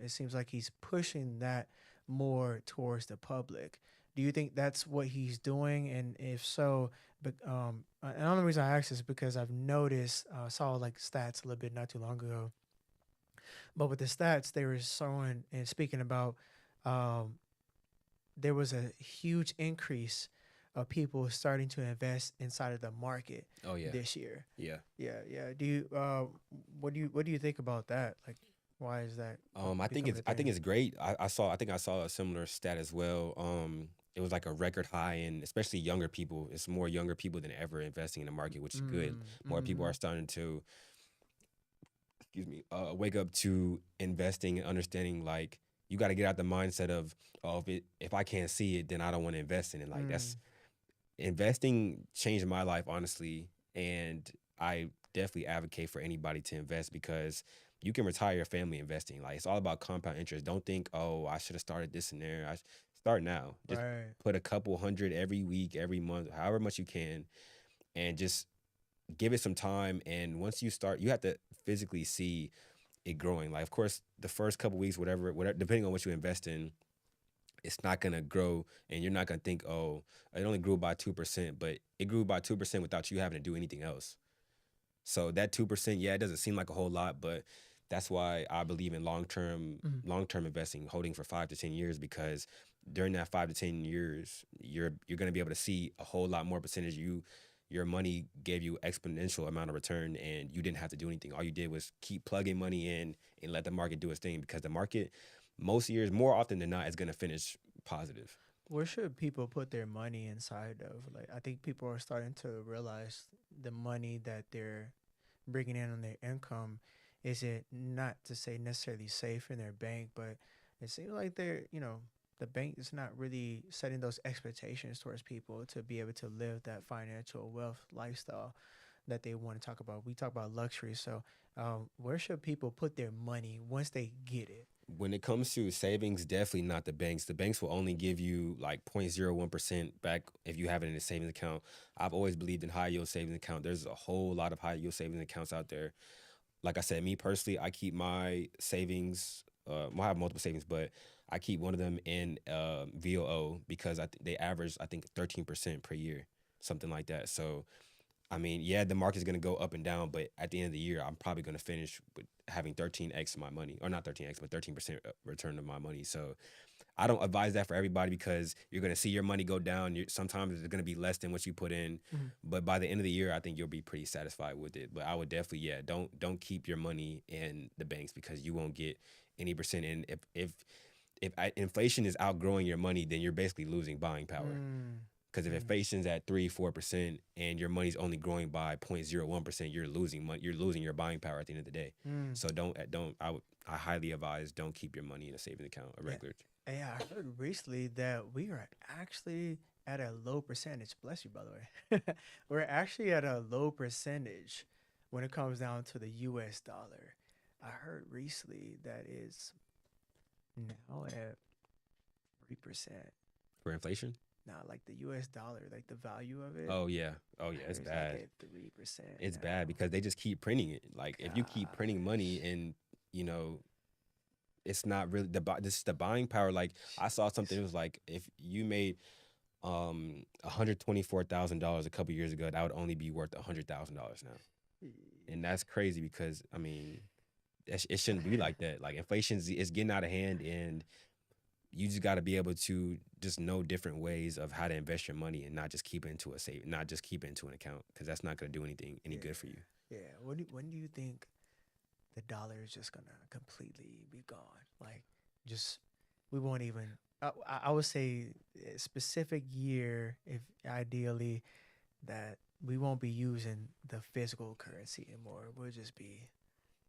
S1: It seems like he's pushing that more towards the public. Do you think that's what he's doing? And if so, but and the only reason I ask is because I've noticed, saw like stats a little bit not too long ago. But with the stats, they were showing and speaking about, um, there was a huge increase of people starting to invest inside of the market
S2: Oh yeah,
S1: this year.
S2: yeah.
S1: Yeah, yeah. Do you what do you think about that? Like, why is that becoming a
S2: I think
S1: thing?
S2: it's great. I think I saw a similar stat as well. It was like a record high, and especially younger people. It's more younger people than ever investing in the market, which is good.
S1: Mm,
S2: More people are
S1: mm-hmm.
S2: starting to, excuse me, wake up to investing and understanding. Like, you got to get out the mindset of, oh, if I can't see it, then I don't want to invest in it. Like,
S1: Mm,
S2: that's investing changed my life, honestly, and I definitely advocate for anybody to invest because you can retire your family investing. Like, it's all about compound interest. Don't think, oh, I should have started this and there. Start now. Just
S1: right.
S2: put a couple hundred every week, every month, however much you can, and just give it some time. And once you start, you have to physically see it growing. Like, of course, the first couple weeks, whatever, depending on what you invest in, it's not gonna grow, and you're not gonna think, oh, it only grew by 2%, but it grew by 2% without you having to do anything else. So that 2%, yeah, it doesn't seem like a whole lot, but that's why I believe in
S1: Mm,
S2: long term investing, holding for 5 to 10 years, because during that 5 to 10 years, you're gonna be able to see a whole lot more percentage. Your money gave you exponential amount of return, and you didn't have to do anything. All you did was keep plugging money in and let the market do its thing, because the market, most years, more often than not, is gonna finish positive.
S1: where should people put their money inside of? Like, I think people are starting to realize the money that they're bringing in on their income is it not to say necessarily safe in their bank, but it seems like the bank is not really setting those expectations towards people to be able to live that financial wealth lifestyle that they want to talk about. We talk about luxury, so where should people put their money once they get it?
S2: When it comes to savings, definitely not the banks. The banks will only give you like 0.01% back if you have it in a savings account. I've always believed in high yield savings account. There's a whole lot of high yield savings accounts out there. Like I said, me personally, I keep my savings. Well, I have multiple savings, but I keep one of them in VOO, because they average, I think, 13% per year, something like that. So I mean, yeah, the market's gonna go up and down, but at the end of the year, I'm probably gonna finish with having 13x my money, or not 13x, but 13% return of my money. So I don't advise that for everybody, because you're gonna see your money go down. Sometimes it's gonna be less than what you put in,
S1: Mhm.
S2: but by the end of the year, I think you'll be pretty satisfied with it. But I would definitely, yeah, don't keep your money in the banks, because you won't get any percent. And if inflation is outgrowing your money, then you're basically losing buying power.
S1: Mm,
S2: Because if
S1: mm,
S2: inflation's at 3-4% and your money's only growing by 0.01%, you're losing money. You're losing your buying power at the end of the day.
S1: mm.
S2: So I highly advise, don't keep your money in a savings account, a
S1: Yeah,
S2: regular.
S1: yeah. I heard recently that we are actually at a low percentage. Bless you, by the way. We're actually at a low percentage when it comes down to the U.S. dollar. I heard recently that is now at 3%.
S2: For inflation.
S1: Now, like the U.S. dollar, like the value of it,
S2: Oh yeah, oh
S1: I
S2: yeah, it's
S1: heard it's like
S2: bad.
S1: at 3%
S2: It's bad
S1: now.
S2: because they just keep printing it. Like, if you keep printing money,
S1: Gosh,
S2: and you know it's not really this is the buying power. Like, I saw something.
S1: jeez.
S2: It was like, if you made $124,000 a couple years ago, that would only be worth $100,000 now. And that's crazy, because I mean, it shouldn't be like that. Like, inflation is getting out of hand, and you just got to be able to just know different ways of how to invest your money, and not just keep it into a save, not just keep it into an account, because that's not going to do anything any
S1: Yeah,
S2: good for you.
S1: yeah. When do you think the dollar is just gonna completely be gone. Like, just we won't even. I would say a specific year, if ideally, that we won't be using the physical currency anymore. We'll just be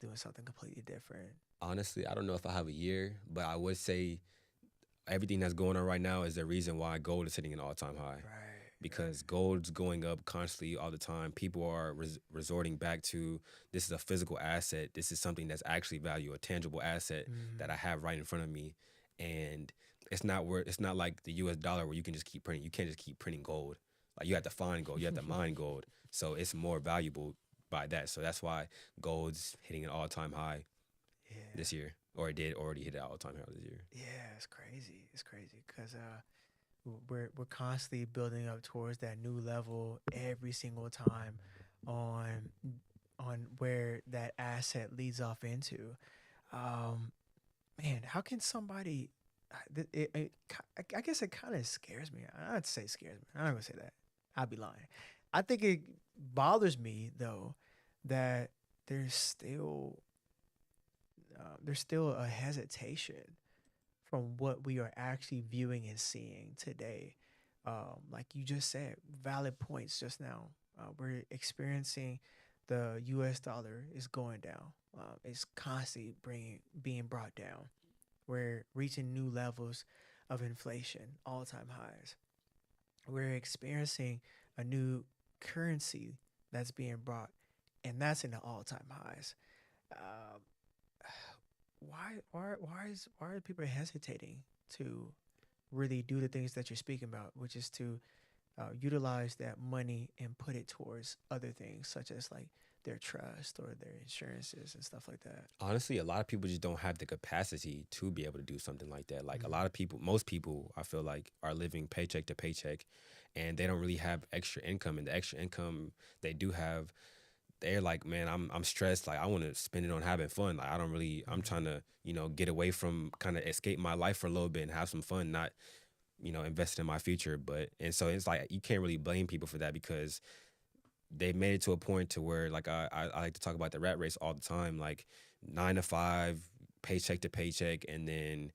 S1: doing something completely different.
S2: Honestly, I don't know if I have a year, but I would say everything that's going on right now is the reason why gold is hitting an all-time high,
S1: Right.
S2: because
S1: Right.
S2: gold's going up constantly all the time. People are resorting back to, this is a physical asset. This is something that's actually value, a tangible asset that
S1: Mm-hmm.
S2: I have right in front of me. And it's not like the US dollar where you can just keep printing. You can't just keep printing gold. Like, you have to find gold, you have to mine gold. So it's more valuable by that. So that's why gold's hitting an all-time high
S1: Yeah.
S2: this year, or it did already hit an all-time high this year.
S1: Yeah. It's crazy. It's crazy because we're constantly building up towards that new level every single time on where that asset leads off into. Um, Man, how can somebody? I guess it kind of scares me. I'd say scares me. I'm not gonna say that. I'd be lying. I think it bothers me though that there's still there's still a hesitation from what we are actually viewing and seeing today. Like you just said, valid points just now. We're experiencing the U.S. dollar is going down. It's constantly being brought down. We're reaching new levels of inflation, all time highs. We're experiencing a new currency that's being brought, and that's in the all time highs. Um, why are people hesitating to really do the things that you're speaking about, which is to utilize that money and put it towards other things, such as like their trust or their insurances and stuff like that.
S2: Honestly, a lot of people just don't have the capacity to be able to do something like that. Like, a
S1: Mm-hmm.
S2: lot of people, most people, I feel like, are living paycheck to paycheck, and they don't really have extra income. And the extra income they do have, they're like, man, I'm stressed. Like, I want to spend it on having fun. Like, I don't really, I'm
S1: Mm-hmm.
S2: trying to, get away from, kind of escape my life for a little bit and have some fun, not, invest in my future. But, and so it's like, you can't really blame people for that, because they made it to a point to where, like, I like to talk about the rat race all the time, like 9 to 5, paycheck to paycheck, and then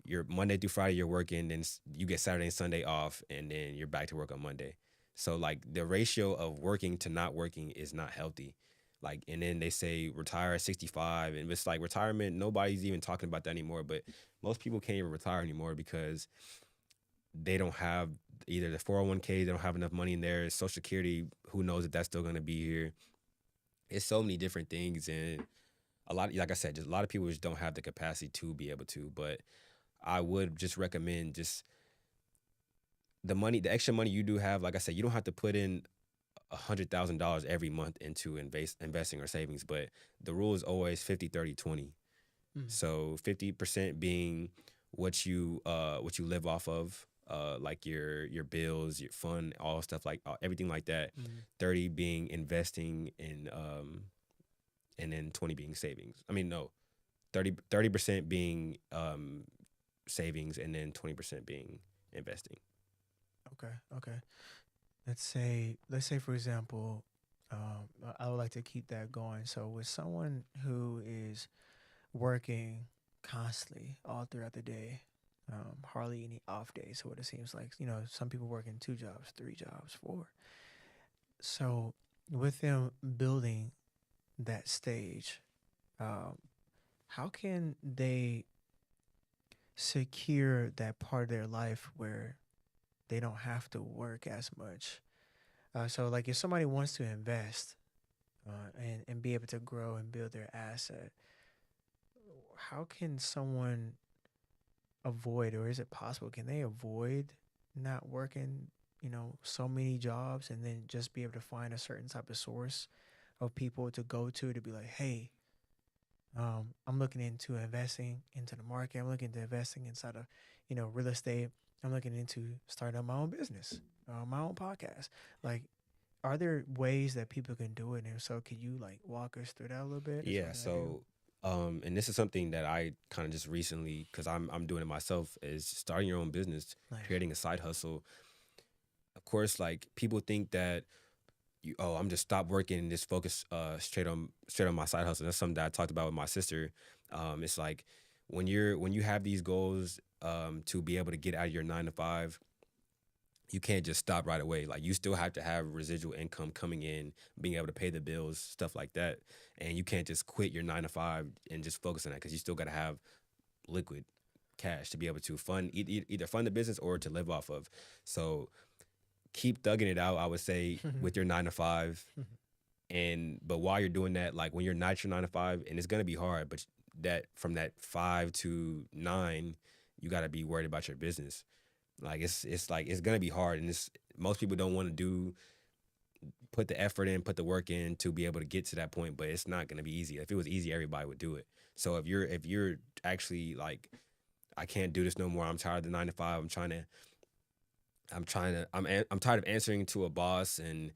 S2: you're Monday through Friday you're working, then you get Saturday and Sunday off, and then you're back to work on Monday. So, like, the ratio of working to not working is not healthy. Like, and then they say retire at 65, and it's like retirement. Nobody's even talking about that anymore. But most people can't even retire anymore because they don't have either the 401k, they don't have enough money in there. Social Security, who knows if that's still going to be here. It's so many different things, and a lot, like I said, just a lot of people just don't have the capacity to be able to. But I would just recommend just the extra money you do have. Like I said, you don't have to put in $100,000 every month into investing or savings, but the rule is always 50, 30, 20.
S1: Mm-hmm.
S2: So 50% being what you live off of, like your bills, your fun, all stuff, like everything like that.
S1: Mm-hmm.
S2: 30 being investing in, and then 20 being savings. I mean, no, 30% being savings, and then 20% being investing.
S1: Okay. Okay. Let's say for example, I would like to keep that going. So with someone who is working constantly all throughout the day, hardly any off days. So what it seems like, some people working 2 jobs, 3 jobs, 4. So with them building that stage, um, how can they secure that part of their life where they don't have to work as much? So like if somebody wants to invest and be able to grow and build their asset, how can someone avoid, or is it possible, can they avoid not working, so many jobs and then just be able to find a certain type of source of people to go to be like, hey, I'm looking into investing into the market. I'm looking into investing inside of, real estate. I'm looking into starting up my own business, my own podcast. Like, are there ways that people can do it? And if so, could you like walk us through that a little bit? Is
S2: Yeah.
S1: something I do?
S2: So, and this is something that I kind of just recently, because I'm doing it myself, is starting your own business,
S1: Nice.
S2: creating a side hustle. Of course, like, people think that I'm just stop working and just focus straight on my side hustle. That's something that I talked about with my sister. It's like when you have these goals to be able to get out of your 9 to 5, you can't just stop right away. Like you still have to have residual income coming in, being able to pay the bills, stuff like that. And you can't just quit your 9 to 5 and just focus on that because you still got to have liquid cash to be able to fund either fund the business or to live off of. So keep thugging it out, I would say, with your 9 to 5. But while you're doing that, like when you're not at your 9 to 5, and it's gonna be hard, but that from that 5 to 9, you gotta be worried about your business. Like it's like it's gonna be hard, and it's most people don't want to put the effort in, put the work in to be able to get to that point, but it's not gonna be easy. If it was easy, everybody would do it. So if you're actually like, I can't do this no more. I'm tired of the 9 to 5. I'm tired of answering to a boss, and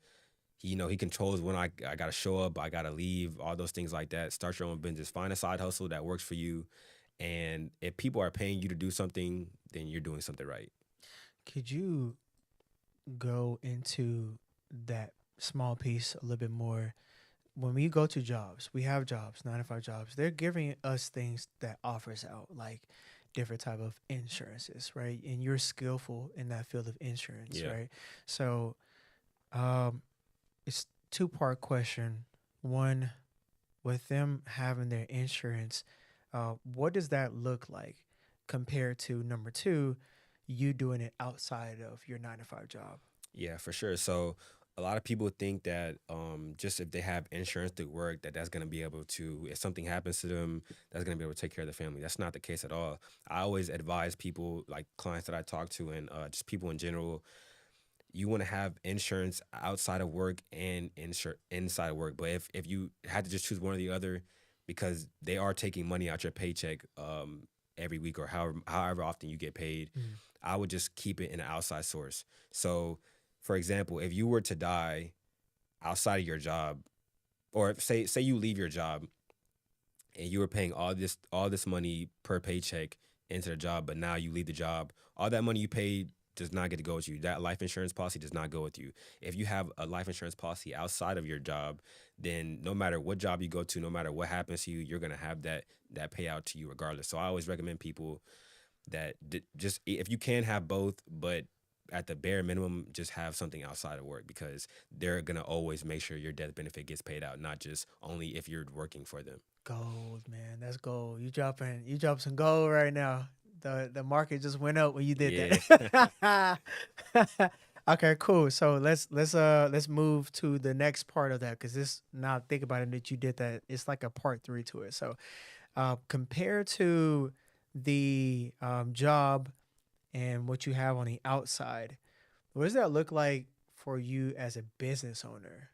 S2: he controls when I gotta show up, I gotta leave, all those things like that. Start your own business. Find a side hustle that works for you. And if people are paying you to do something, then you're doing something right.
S1: Could you go into that small piece a little bit more? When we go to jobs, we have jobs, 9 to 5 jobs. They're giving us things that offers out, like different type of insurances, right? And you're skillful in that field of insurance,
S2: Yeah.
S1: right? So, um, it's two-part question. One, with them having their insurance, what does that look like compared to number two, you doing it outside of your 9 to 5 job?
S2: Yeah, for sure. So a lot of people think that just if they have insurance through work, that's going to be able to, if something happens to them, that's going to be able to take care of the family. That's not the case at all. I always advise people, like clients that I talk to, and just people in general, you want to have insurance outside of work and inside of work. But if you had to just choose one or the other, because they are taking money out your paycheck every week or however often you get paid,
S1: Mm.
S2: I would just keep it in an outside source. So, for example, if you were to die outside of your job, or say you leave your job and you were paying all this money per paycheck into the job, but now you leave the job, all that money you paid does not get to go with you. That life insurance policy does not go with you. If you have a life insurance policy outside of your job, then no matter what job you go to, no matter what happens to you, you're gonna have that payout to you regardless. So I always recommend people that just if you can have both, but at the bare minimum, just have something outside of work because they're gonna always make sure your death benefit gets paid out, not just only if you're working for them.
S1: Gold, man. That's gold. You dropping some gold right now. The market just went up when you did
S2: Yeah.
S1: that. Okay, cool. So let's move to the next part of that because this now think about it that you did that. It's like a part three to it. So compared to the job and what you have on the outside, what does that look like for you as a business owner?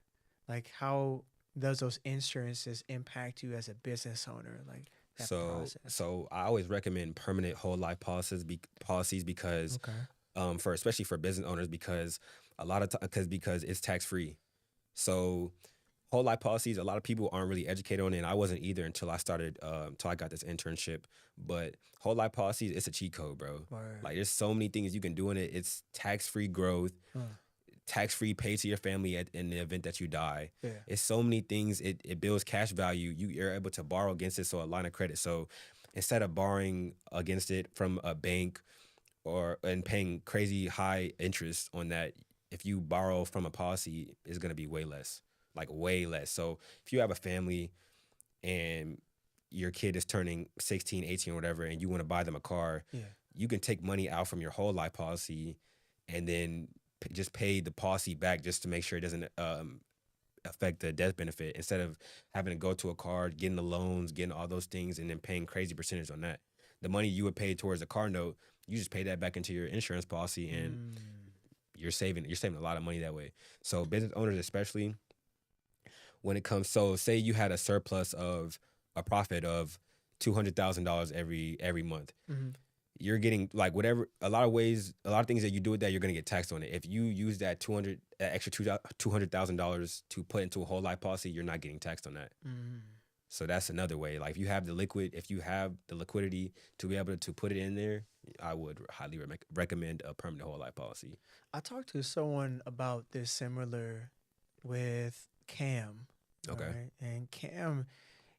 S1: Like how does those insurances impact you as a business owner? Like that
S2: So
S1: process.
S2: so I always recommend permanent whole life policies because
S1: Okay.
S2: for especially for business owners because a lot of because it's tax free. So whole life policies, a lot of people aren't really educated on it, and I wasn't either until I got this internship. But whole life policies, it's a cheat code, bro.
S1: Word.
S2: Like there's so many things you can do in it. It's tax free growth,
S1: Huh.
S2: tax free pay to your family in the event that you die.
S1: Yeah.
S2: It's so many things. It builds cash value. You're able to borrow against it, so a line of credit. So instead of borrowing against it from a bank and paying crazy high interest on that, if you borrow from a policy, it's gonna be way less, like way less. So if you have a family and your kid is turning 16, 18 or whatever, and you want to buy them a car,
S1: Yeah.
S2: you can take money out from your whole life policy and then just pay the policy back just to make sure it doesn't affect the death benefit instead of having to go to a card, getting the loans, getting all those things, and then paying crazy percentage on that. The money you would pay towards a car note, you just pay that back into your insurance policy, and
S1: Mm.
S2: you're saving a lot of money that way. So business owners, especially when it comes, so say you had a surplus of a profit of $200,000 every month,
S1: Mhm.
S2: you're getting like whatever a lot of things that you do with that, you're gonna get taxed on it. If you use that extra $200,000 to put into a whole life policy, you're not getting taxed on that.
S1: Mm.
S2: So that's another way. Like if you have the liquidity to be able to put it in there, I would highly recommend a permanent whole life policy.
S1: I talked to someone about this similar with Cam. All
S2: Okay.
S1: right. And Cam,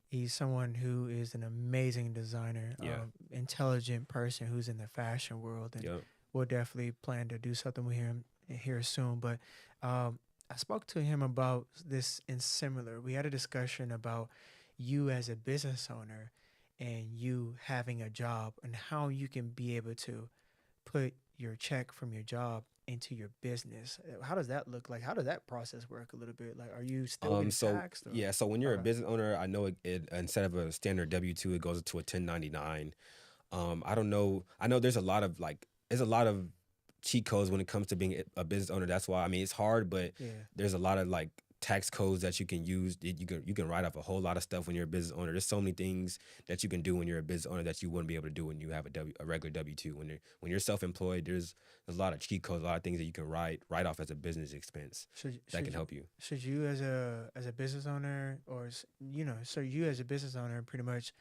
S1: he's someone who is an amazing designer,
S2: Yeah.
S1: intelligent person who's in the fashion world. And
S2: Yep.
S1: we'll definitely plan to do something with him here soon. But I spoke to him about this in similar. We had a discussion about you as a business owner and you having a job and how you can be able to put your check from your job into your business. How does that look like? How does that process work a little bit? Like, are you still getting
S2: So
S1: taxed or?
S2: yeah, so when you're a
S1: Okay.
S2: business owner, I know it instead of a standard W-2, it goes to a 1099. I don't know. I know there's a lot of cheat codes when it comes to being a business owner. That's why I mean it's hard, but
S1: Yeah,
S2: there's a lot of like tax codes that you can use. You can write off a whole lot of stuff when you're a business owner. There's so many things that you can do when you're a business owner that you wouldn't be able to do when you have a regular W-2. When you're self-employed, there's a lot of cheat codes, a lot of things that you can write off as a business expense that
S1: should
S2: can help you.
S1: should you as a business owner or so you as a business owner pretty much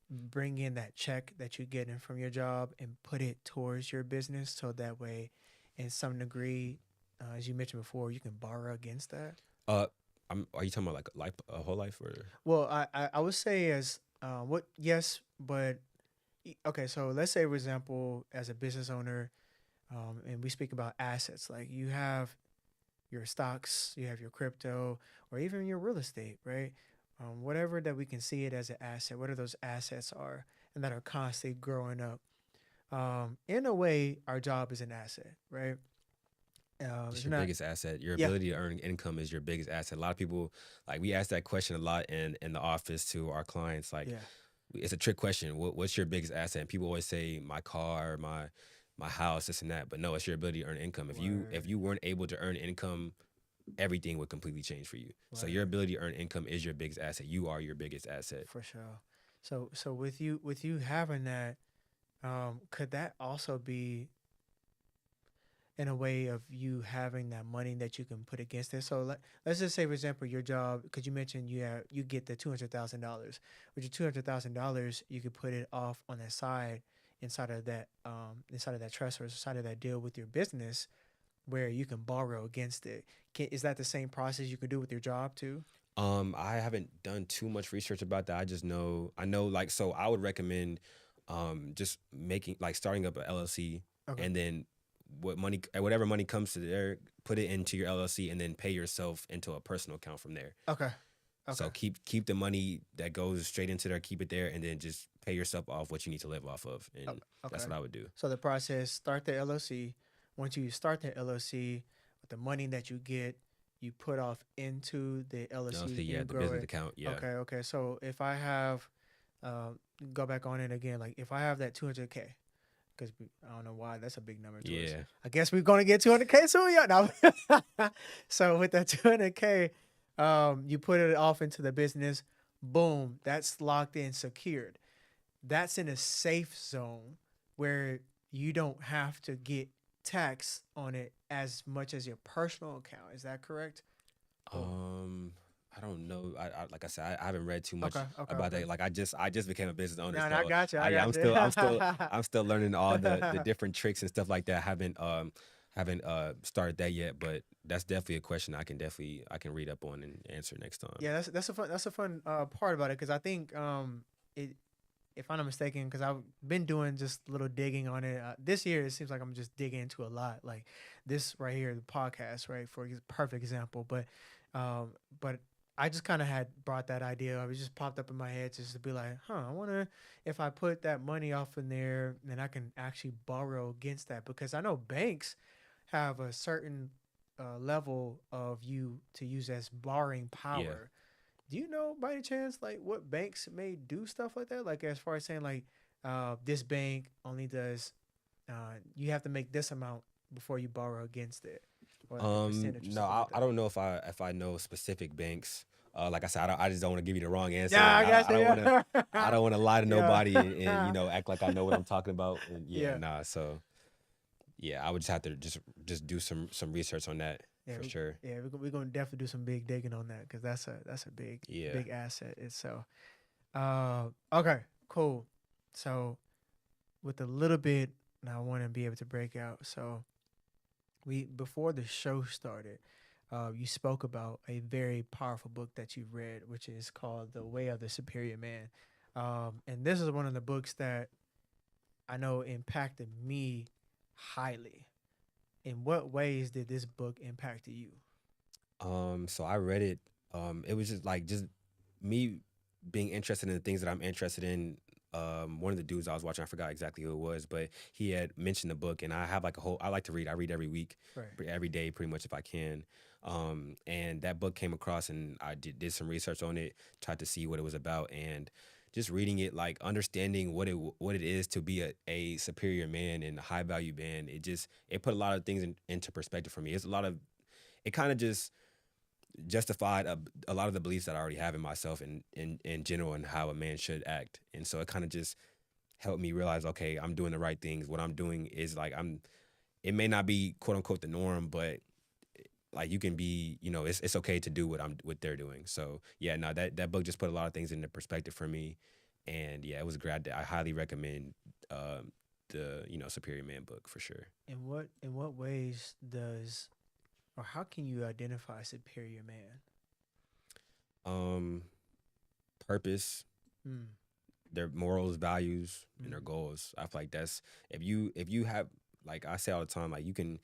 S1: bring in that check that you're getting from your job and put it towards your business so that way, in some degree, as you mentioned before, you can borrow against that.
S2: Uh, are you talking about like a whole life or?
S1: Well, I would say as what yes, but okay. So let's say, for example, as a business owner, and we speak about assets, like you have your stocks, you have your crypto, or even your real estate, right? Whatever that we can see it as an asset, whatever those assets are, and that are constantly growing up. In a way, our job is an asset, right?
S2: It's
S1: It's
S2: your
S1: not,
S2: biggest asset. Your
S1: yeah,
S2: ability to earn income is your biggest asset. A lot of people, like we ask that question a lot in the office to our clients. Like
S1: yeah,
S2: it's a trick question. What's your biggest asset? And people always say my car, my house, this and that. But no, it's your ability to earn income. If
S1: word,
S2: you weren't able to earn income, everything would completely change for you. So your
S1: word,
S2: ability to earn income is your biggest asset. You are your biggest asset.
S1: for sure. So with you having that, could that also be in a way of you having that money that you can put against it. So let's just say, for example, your job, because you mentioned you get the $200,000. With your $200,000, you could put it off on the side inside of that trust or inside of that deal with your business, where you can borrow against it. Is that the same process you could do with your job too?
S2: I haven't done too much research about that. I know like so I would recommend just making like starting up a LLC
S1: Okay.
S2: and then whatever money comes to there, put it into your LLC and then pay yourself into a personal account from there.
S1: Okay. Okay.
S2: So keep the money that goes straight into there, keep it there, and then just pay yourself off what you need to live off of. And that's
S1: Okay.
S2: what I would do.
S1: So the process: start the LLC. Once you start the LLC, with the money that you get, you put off into the
S2: LLC,
S1: LLC
S2: yeah,
S1: and
S2: the
S1: grow
S2: business
S1: it.
S2: account, yeah.
S1: Okay, okay. So if I have, uh, go back on it again. Like if I have that 200K, because I don't know why that's a big number to us.
S2: Yeah.
S1: I guess we're gonna get 200K soon, yeah. No. So with that 200K, you put it off into the business. Boom, that's locked in, secured. That's in a safe zone where you don't have to get taxed on it as much as your personal account. Is that correct? Oh,
S2: Um, I don't know. Like I said, I haven't read too much
S1: okay, okay,
S2: about
S1: okay.
S2: that. Like I just became a business owner,
S1: No, no, I
S2: so
S1: got you. I
S2: yeah,
S1: got you.
S2: I'm still learning all the different tricks and stuff like that. Haven't started that yet, but that's definitely a question I can read up on and answer next time.
S1: Yeah, that's a fun part about it because I think it if I'm not mistaken, because I've been doing just a little digging on it. This year, it seems like I'm just digging into a lot. Like this right here, the podcast, right, for perfect example. But I just kind of had brought that idea up. It just popped up in my head just to be like, I wonder if I put that money off in there, then I can actually borrow against that because I know banks have a certain level of you to use as borrowing
S2: Yeah.
S1: power. Do you know by any chance like what banks may do stuff like that? Like as far as saying like this bank only does you have to make this amount before you borrow against it, or like a percentage or
S2: No,
S1: something like
S2: I
S1: that.
S2: don't know if I know specific banks. Like I said, I just don't want to give you the wrong answer,
S1: Yeah,
S2: and
S1: I got you.
S2: I
S1: Yeah,
S2: don't want to lie to nobody and
S1: yeah,
S2: act like I know what I'm talking about. And yeah,
S1: yeah,
S2: nah. So yeah, I would just have to just do some research on that
S1: yeah.
S2: for sure.
S1: Yeah, we're gonna definitely do some big digging on that because that's a
S2: Yeah.
S1: big asset itself. Okay, cool. So with a little bit, I want to be able to break out. So we before the show started, you spoke about a very powerful book that you've read, which is called The Way of the Superior Man. And this is one of the books that I know impacted me highly. In what ways did this book impact you?
S2: So I read it. It was just me being interested in the things that I'm interested in. One of the dudes I was watching, I forgot exactly who it was, but he had mentioned the book, and I have like a whole. I like to read. I read every week,
S1: Right.
S2: every day, pretty much if I can. And that book came across, and I did some research on it, tried to see what it was about, and just reading it, like understanding what it is to be a superior man and a high value man. It put a lot of things into perspective for me. It's a lot of it kind of just justified a lot of the beliefs that I already have in myself and in general and how a man should act. And so it kind of just helped me realize, okay, I'm doing the right things. What I'm doing is like it may not be quote unquote the norm, but like you can be, it's okay to do what they're doing. So yeah, no, that book just put a lot of things into perspective for me. And yeah, it was great. I highly recommend the Superior Man book for sure.
S1: In what ways does or how can you identify a superior man?
S2: Um, Purpose,
S1: Mm,
S2: their morals, values, and their
S1: mm,
S2: goals. I feel like that's if you have, like I say all the time, like you can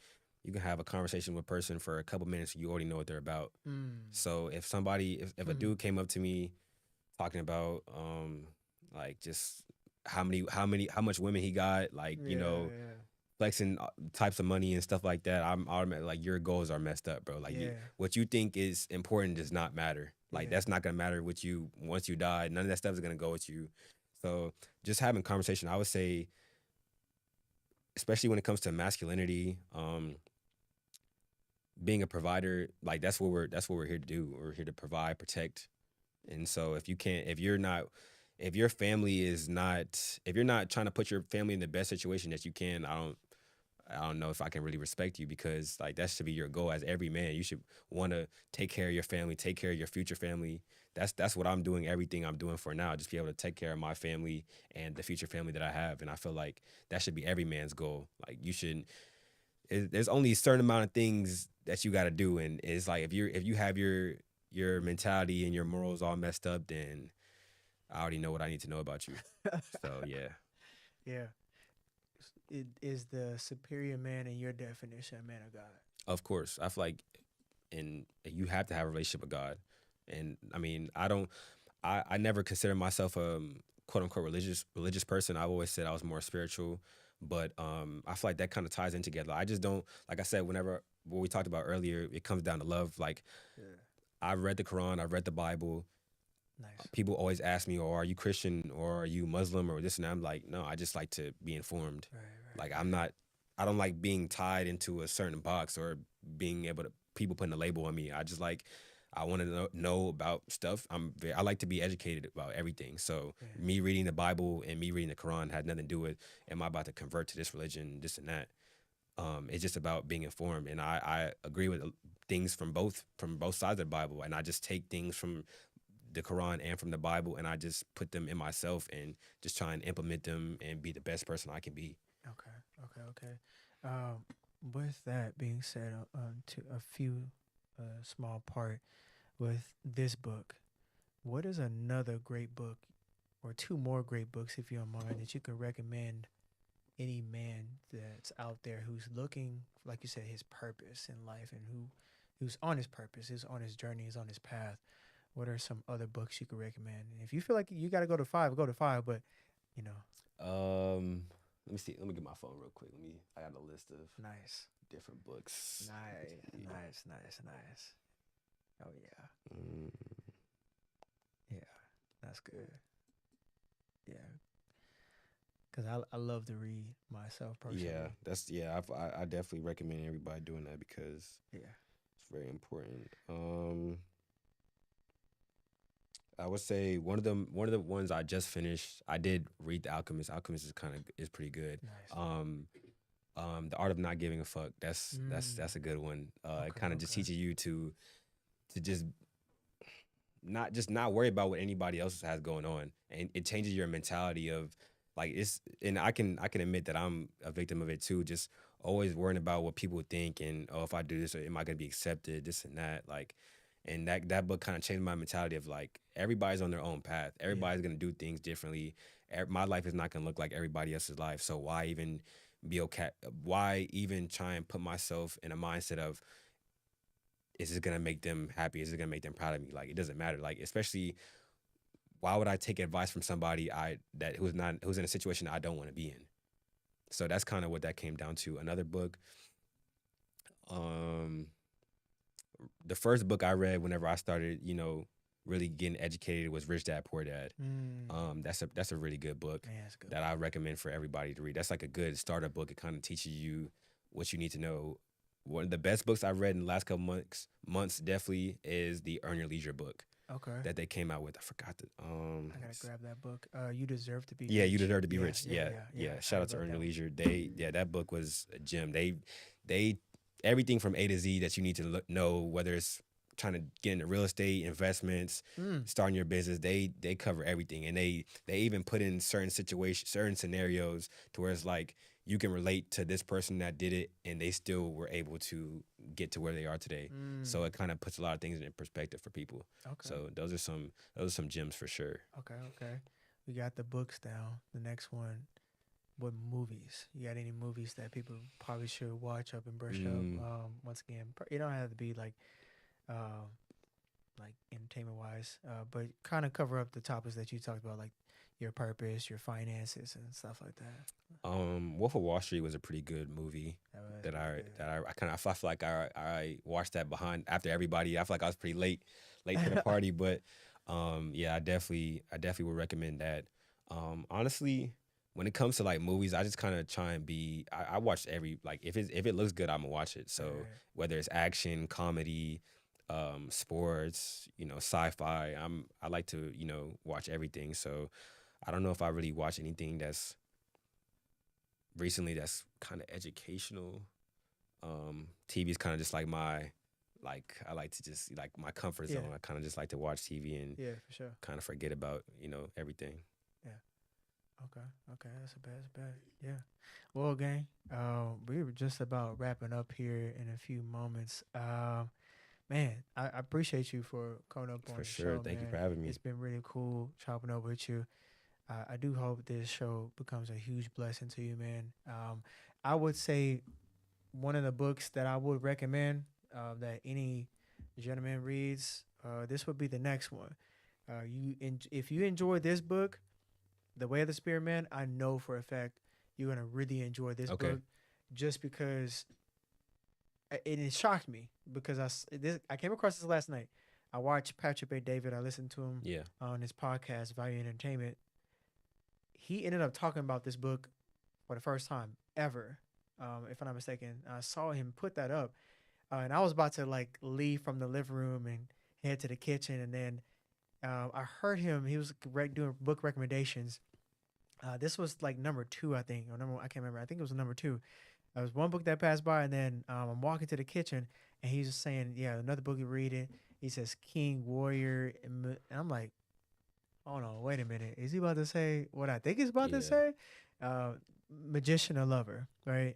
S2: have a conversation with a person for a couple minutes, you already know what they're about.
S1: mm,
S2: So if a
S1: mm.
S2: dude came up to me talking about like just how much women he got, like
S1: Yeah,
S2: flexing types of money and stuff like that, I'm automatically like, your goals are messed up, bro. Like
S1: yeah,
S2: what you think is important does not matter. Like
S1: yeah,
S2: that's not gonna matter with you once you die. None of that stuff is gonna go with you. So just having conversation, I would say, especially when it comes to masculinity, being a provider, like that's what we're here to do. We're here to provide, protect. And so if your family is not, if you're not trying to put your family in the best situation that you can, I don't know if I can really respect you, because like that should be your goal as every man. You should want to take care of your family, take care of your future family. That's what I'm doing. Everything I'm doing for now, just be able to take care of my family and the future family that I have. And I feel like that should be every man's goal. Like you should. There's only a certain amount of things that you got to do, and it's like if you have your mentality and your morals all messed up, then I already know what I need to know about you. So yeah,
S1: yeah. It is the superior man in your definition a man of God.
S2: of course. I feel like, and you have to have a relationship with God. And I mean, I never consider myself a quote unquote religious person. I've always said I was more spiritual, but I feel like that kind of ties in together. I just don't, like I said, whenever what we talked about earlier, it comes down to love. Like
S1: Yeah.
S2: I've read the Quran, I've read the Bible.
S1: Nice.
S2: People always ask me, "Oh, are you Christian or are you Muslim or this and that?" I'm like, no, I just like to be informed.
S1: Right,
S2: Like
S1: right,
S2: I don't like being tied into a certain box or being able to people putting a label on me. I want to know about stuff. I like to be educated about everything. So
S1: right.
S2: me reading the Bible and me reading the Quran had nothing to do with, am I about to convert to this religion, this and that. It's just about being informed, and I agree with things from both sides of the Bible, and I just take things from the Quran and from the Bible, and I just put them in myself and just try and implement them and be the best person I can be.
S1: Yeah. Okay. Um, with that being said, to a few small part with this book, what is another great book or two more great books, if you don't mind, that you could recommend any man that's out there who's looking, like you said, his purpose in life and who's on his purpose, is on his journey, is on his path? What are some other books you could recommend? And if you feel like you got to go to five, go to five. But you know,
S2: Let me see. Let me get my phone real quick. I got a list of
S1: nice,
S2: different books.
S1: nice. Oh yeah,
S2: Mm,
S1: yeah, that's good. Yeah, because I love to read myself
S2: yeah,
S1: personally.
S2: I definitely recommend everybody doing that because
S1: Yeah,
S2: it's very important. I would say one of the ones I just finished. I did read The Alchemist. Alchemist is pretty good.
S1: nice.
S2: Um, The Art of Not Giving a Fuck. That's
S1: Mm,
S2: a good one. It
S1: okay,
S2: kind of just
S1: okay.
S2: teaches you to just not worry about what anybody else has going on, and it changes your mentality of like, and I can admit that I'm a victim of it too. Just always worrying about what people think and, oh, if I do this, am I gonna be accepted? This and that, like, and that book kind of changed my mentality of like everybody's on their own path.
S1: Yeah.
S2: Everybody's gonna do things differently. My life is not gonna look like everybody else's life. So why even be okay? Why even try and put myself in a mindset of, is this gonna make them happy? Is it gonna make them proud of me? Like, it doesn't matter. Like, especially, why would I take advice from somebody who's in a situation I don't want to be in? So that's kind of what that came down to. Another book, um, the first book I read whenever I started, really getting educated was Rich Dad Poor Dad. That's a really good book
S1: Man, that's good.
S2: that I recommend for everybody to read. That's like a good starter book. It kind of teaches you what you need to know. One of the best books I've read in the last couple months definitely is the Earn Your Leisure book
S1: Okay.
S2: that they came out with. I forgot the
S1: I gotta grab that book. You Deserve to Be
S2: Yeah, You
S1: Rich.
S2: Deserve to Be
S1: Yeah,
S2: Rich. Yeah.
S1: I
S2: Shout out to
S1: love
S2: Earn
S1: that
S2: Your
S1: one.
S2: Leisure. That book was a gem. They everything from A to Z that you need to know, whether it's trying to get into real estate, investments,
S1: Mm.
S2: starting your business. They cover everything, and they even put in certain situations, certain scenarios to where it's like you can relate to this person that did it, and they still were able to get to where they are today. So
S1: Mm.
S2: it kind of puts a lot of things in perspective for people.
S1: Okay.
S2: So those are some gems for sure.
S1: Okay. We got the books down. The next one, what movies? You got any movies that people probably should watch up and brush
S2: Mm.
S1: up? Once again, it don't have to be uh, like entertainment wise, but kind of cover up the topics that you talked about, like your purpose, your finances, and stuff like that.
S2: Wolf of Wall Street was a pretty good movie
S1: That was
S2: that
S1: pretty good.
S2: I kind of I feel like I watched that behind after everybody. I feel like I was pretty late to the party, but yeah, I definitely would recommend that. Honestly, when it comes to like movies, I just kind of try and be. I watch every, like, if it looks good, I'm gonna watch it. So
S1: Right.
S2: whether it's action, comedy, sports, sci-fi, I like to watch everything. So I don't know if I really watch anything that's recently that's kind of educational. TV is kind of just like I like to just like my comfort
S1: Yeah.
S2: zone. I kind of just like to watch TV and
S1: Yeah, for sure.
S2: kind of forget about everything.
S1: Okay, that's a bad. Yeah. Well, gang, we were just about wrapping up here in a few moments. Man, I appreciate you for coming up on
S2: For
S1: the
S2: sure.
S1: show,
S2: Thank you
S1: man.
S2: for having me.
S1: It's been really cool chopping up with you. I do hope this show becomes a huge blessing to you, man. I would say one of the books that I would recommend that any gentleman reads, this would be the next one. If you enjoy this book, The Way of the Spirit Man, I know for a fact you're gonna really enjoy this
S2: Okay.
S1: book, just because it shocked me because I came across this last night. I watched Patrick Bay David. I listened to him
S2: Yeah.
S1: on his podcast, Value Entertainment. He ended up talking about this book for the first time ever, if I'm not mistaken. I saw him put that up, and I was about to like leave from the living room and head to the kitchen, and then I heard him. He was doing book recommendations. This was like number two, I think, or number one, I can't remember. I think it was number two. There was one book that passed by, and then I'm walking to the kitchen, and he's just saying, "Yeah, another book you're reading." He says, "King, Warrior," and I'm like, "Hold on, wait a minute. Is he about to say what I think he's about to
S2: Yeah.
S1: say?" Magician or Lover, right?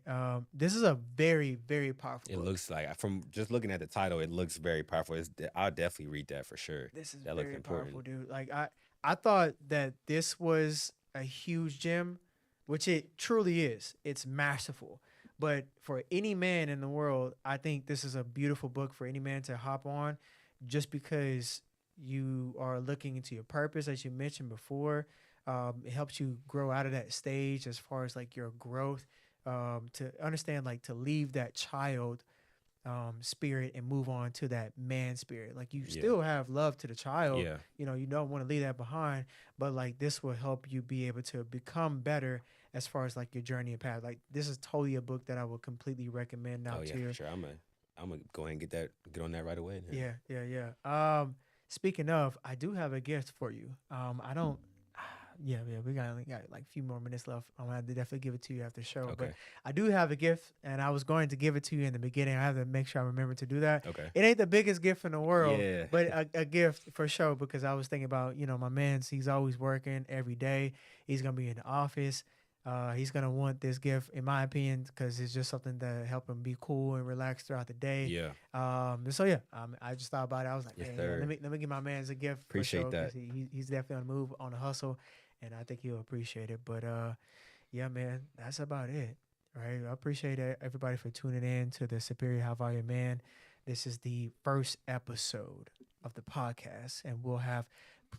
S1: This is a very, very powerful
S2: It
S1: book.
S2: looks like, from just looking at the title, it looks very powerful. I'll definitely read that for sure.
S1: This is
S2: That looks
S1: very
S2: important.
S1: powerful, dude. Like I thought that this was a huge gem, which it truly is. It's masterful. But for any man in the world, I think this is a beautiful book for any man to hop on, just because you are looking into your purpose, as you mentioned before. It helps you grow out of that stage as far as like your growth, to understand, like, to leave that child spirit and move on to that man spirit. Like, you
S2: Yeah.
S1: still have love to the child.
S2: Yeah.
S1: You don't want to leave that behind, but like this will help you be able to become better as far as like your journey and path. Like, this is totally a book that I would completely recommend out
S2: Oh yeah,
S1: to you.
S2: for sure. I'm gonna go ahead and get on that right away. Then.
S1: Yeah. Speaking of, I do have a gift for you. I don't. Yeah, we only got like a few more minutes left. I'm gonna have to definitely give it to you after the show.
S2: Okay.
S1: But I do have a gift, and I was going to give it to you in the beginning. I have to make sure I remember to do that.
S2: Okay.
S1: It ain't the biggest gift in the world,
S2: Yeah.
S1: but a gift for sure, because I was thinking about, my man's, he's always working every day. He's going to be in the office. He's gonna want this gift, in my opinion, because it's just something to help him be cool and relax throughout the day.
S2: Yeah.
S1: So yeah, I just thought about it. I was like,
S2: Yes,
S1: man, yeah,
S2: sir.
S1: let me give my man's a gift for
S2: Appreciate
S1: sure,
S2: that.
S1: because he's definitely on the move, on the hustle, and I think he'll appreciate it. But yeah, man, that's about it. Right. I appreciate everybody for tuning in to the Superior High Volume Man. This is the first episode of the podcast, and we'll have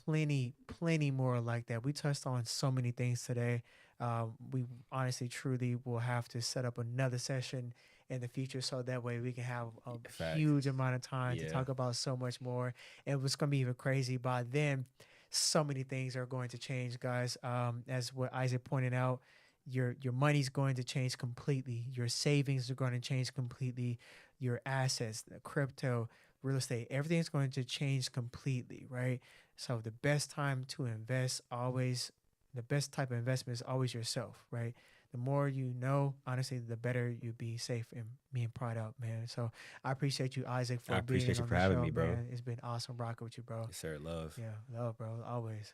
S1: plenty more like that. We touched on so many things today. We honestly, truly will have to set up another session in the future so that way we can have a
S2: Facts.
S1: huge amount of time to
S2: Yeah.
S1: talk about so much more. And what's going to be even crazy by then, so many things are going to change, guys. As what Isaac pointed out, your money's going to change completely. Your savings are going to change completely. Your assets, the crypto, real estate, everything's going to change completely, right? So the best time to invest always, the best type of investment is always yourself, right? The more you know, honestly, the better you be safe and being proud out, man. So I appreciate you, Isaac,
S2: I
S1: for being
S2: appreciate you
S1: on
S2: for
S1: the
S2: having
S1: show,
S2: me, bro.
S1: man. It's been awesome rocking with you, bro.
S2: Yes, sir. Love.
S1: Yeah, love, bro, always.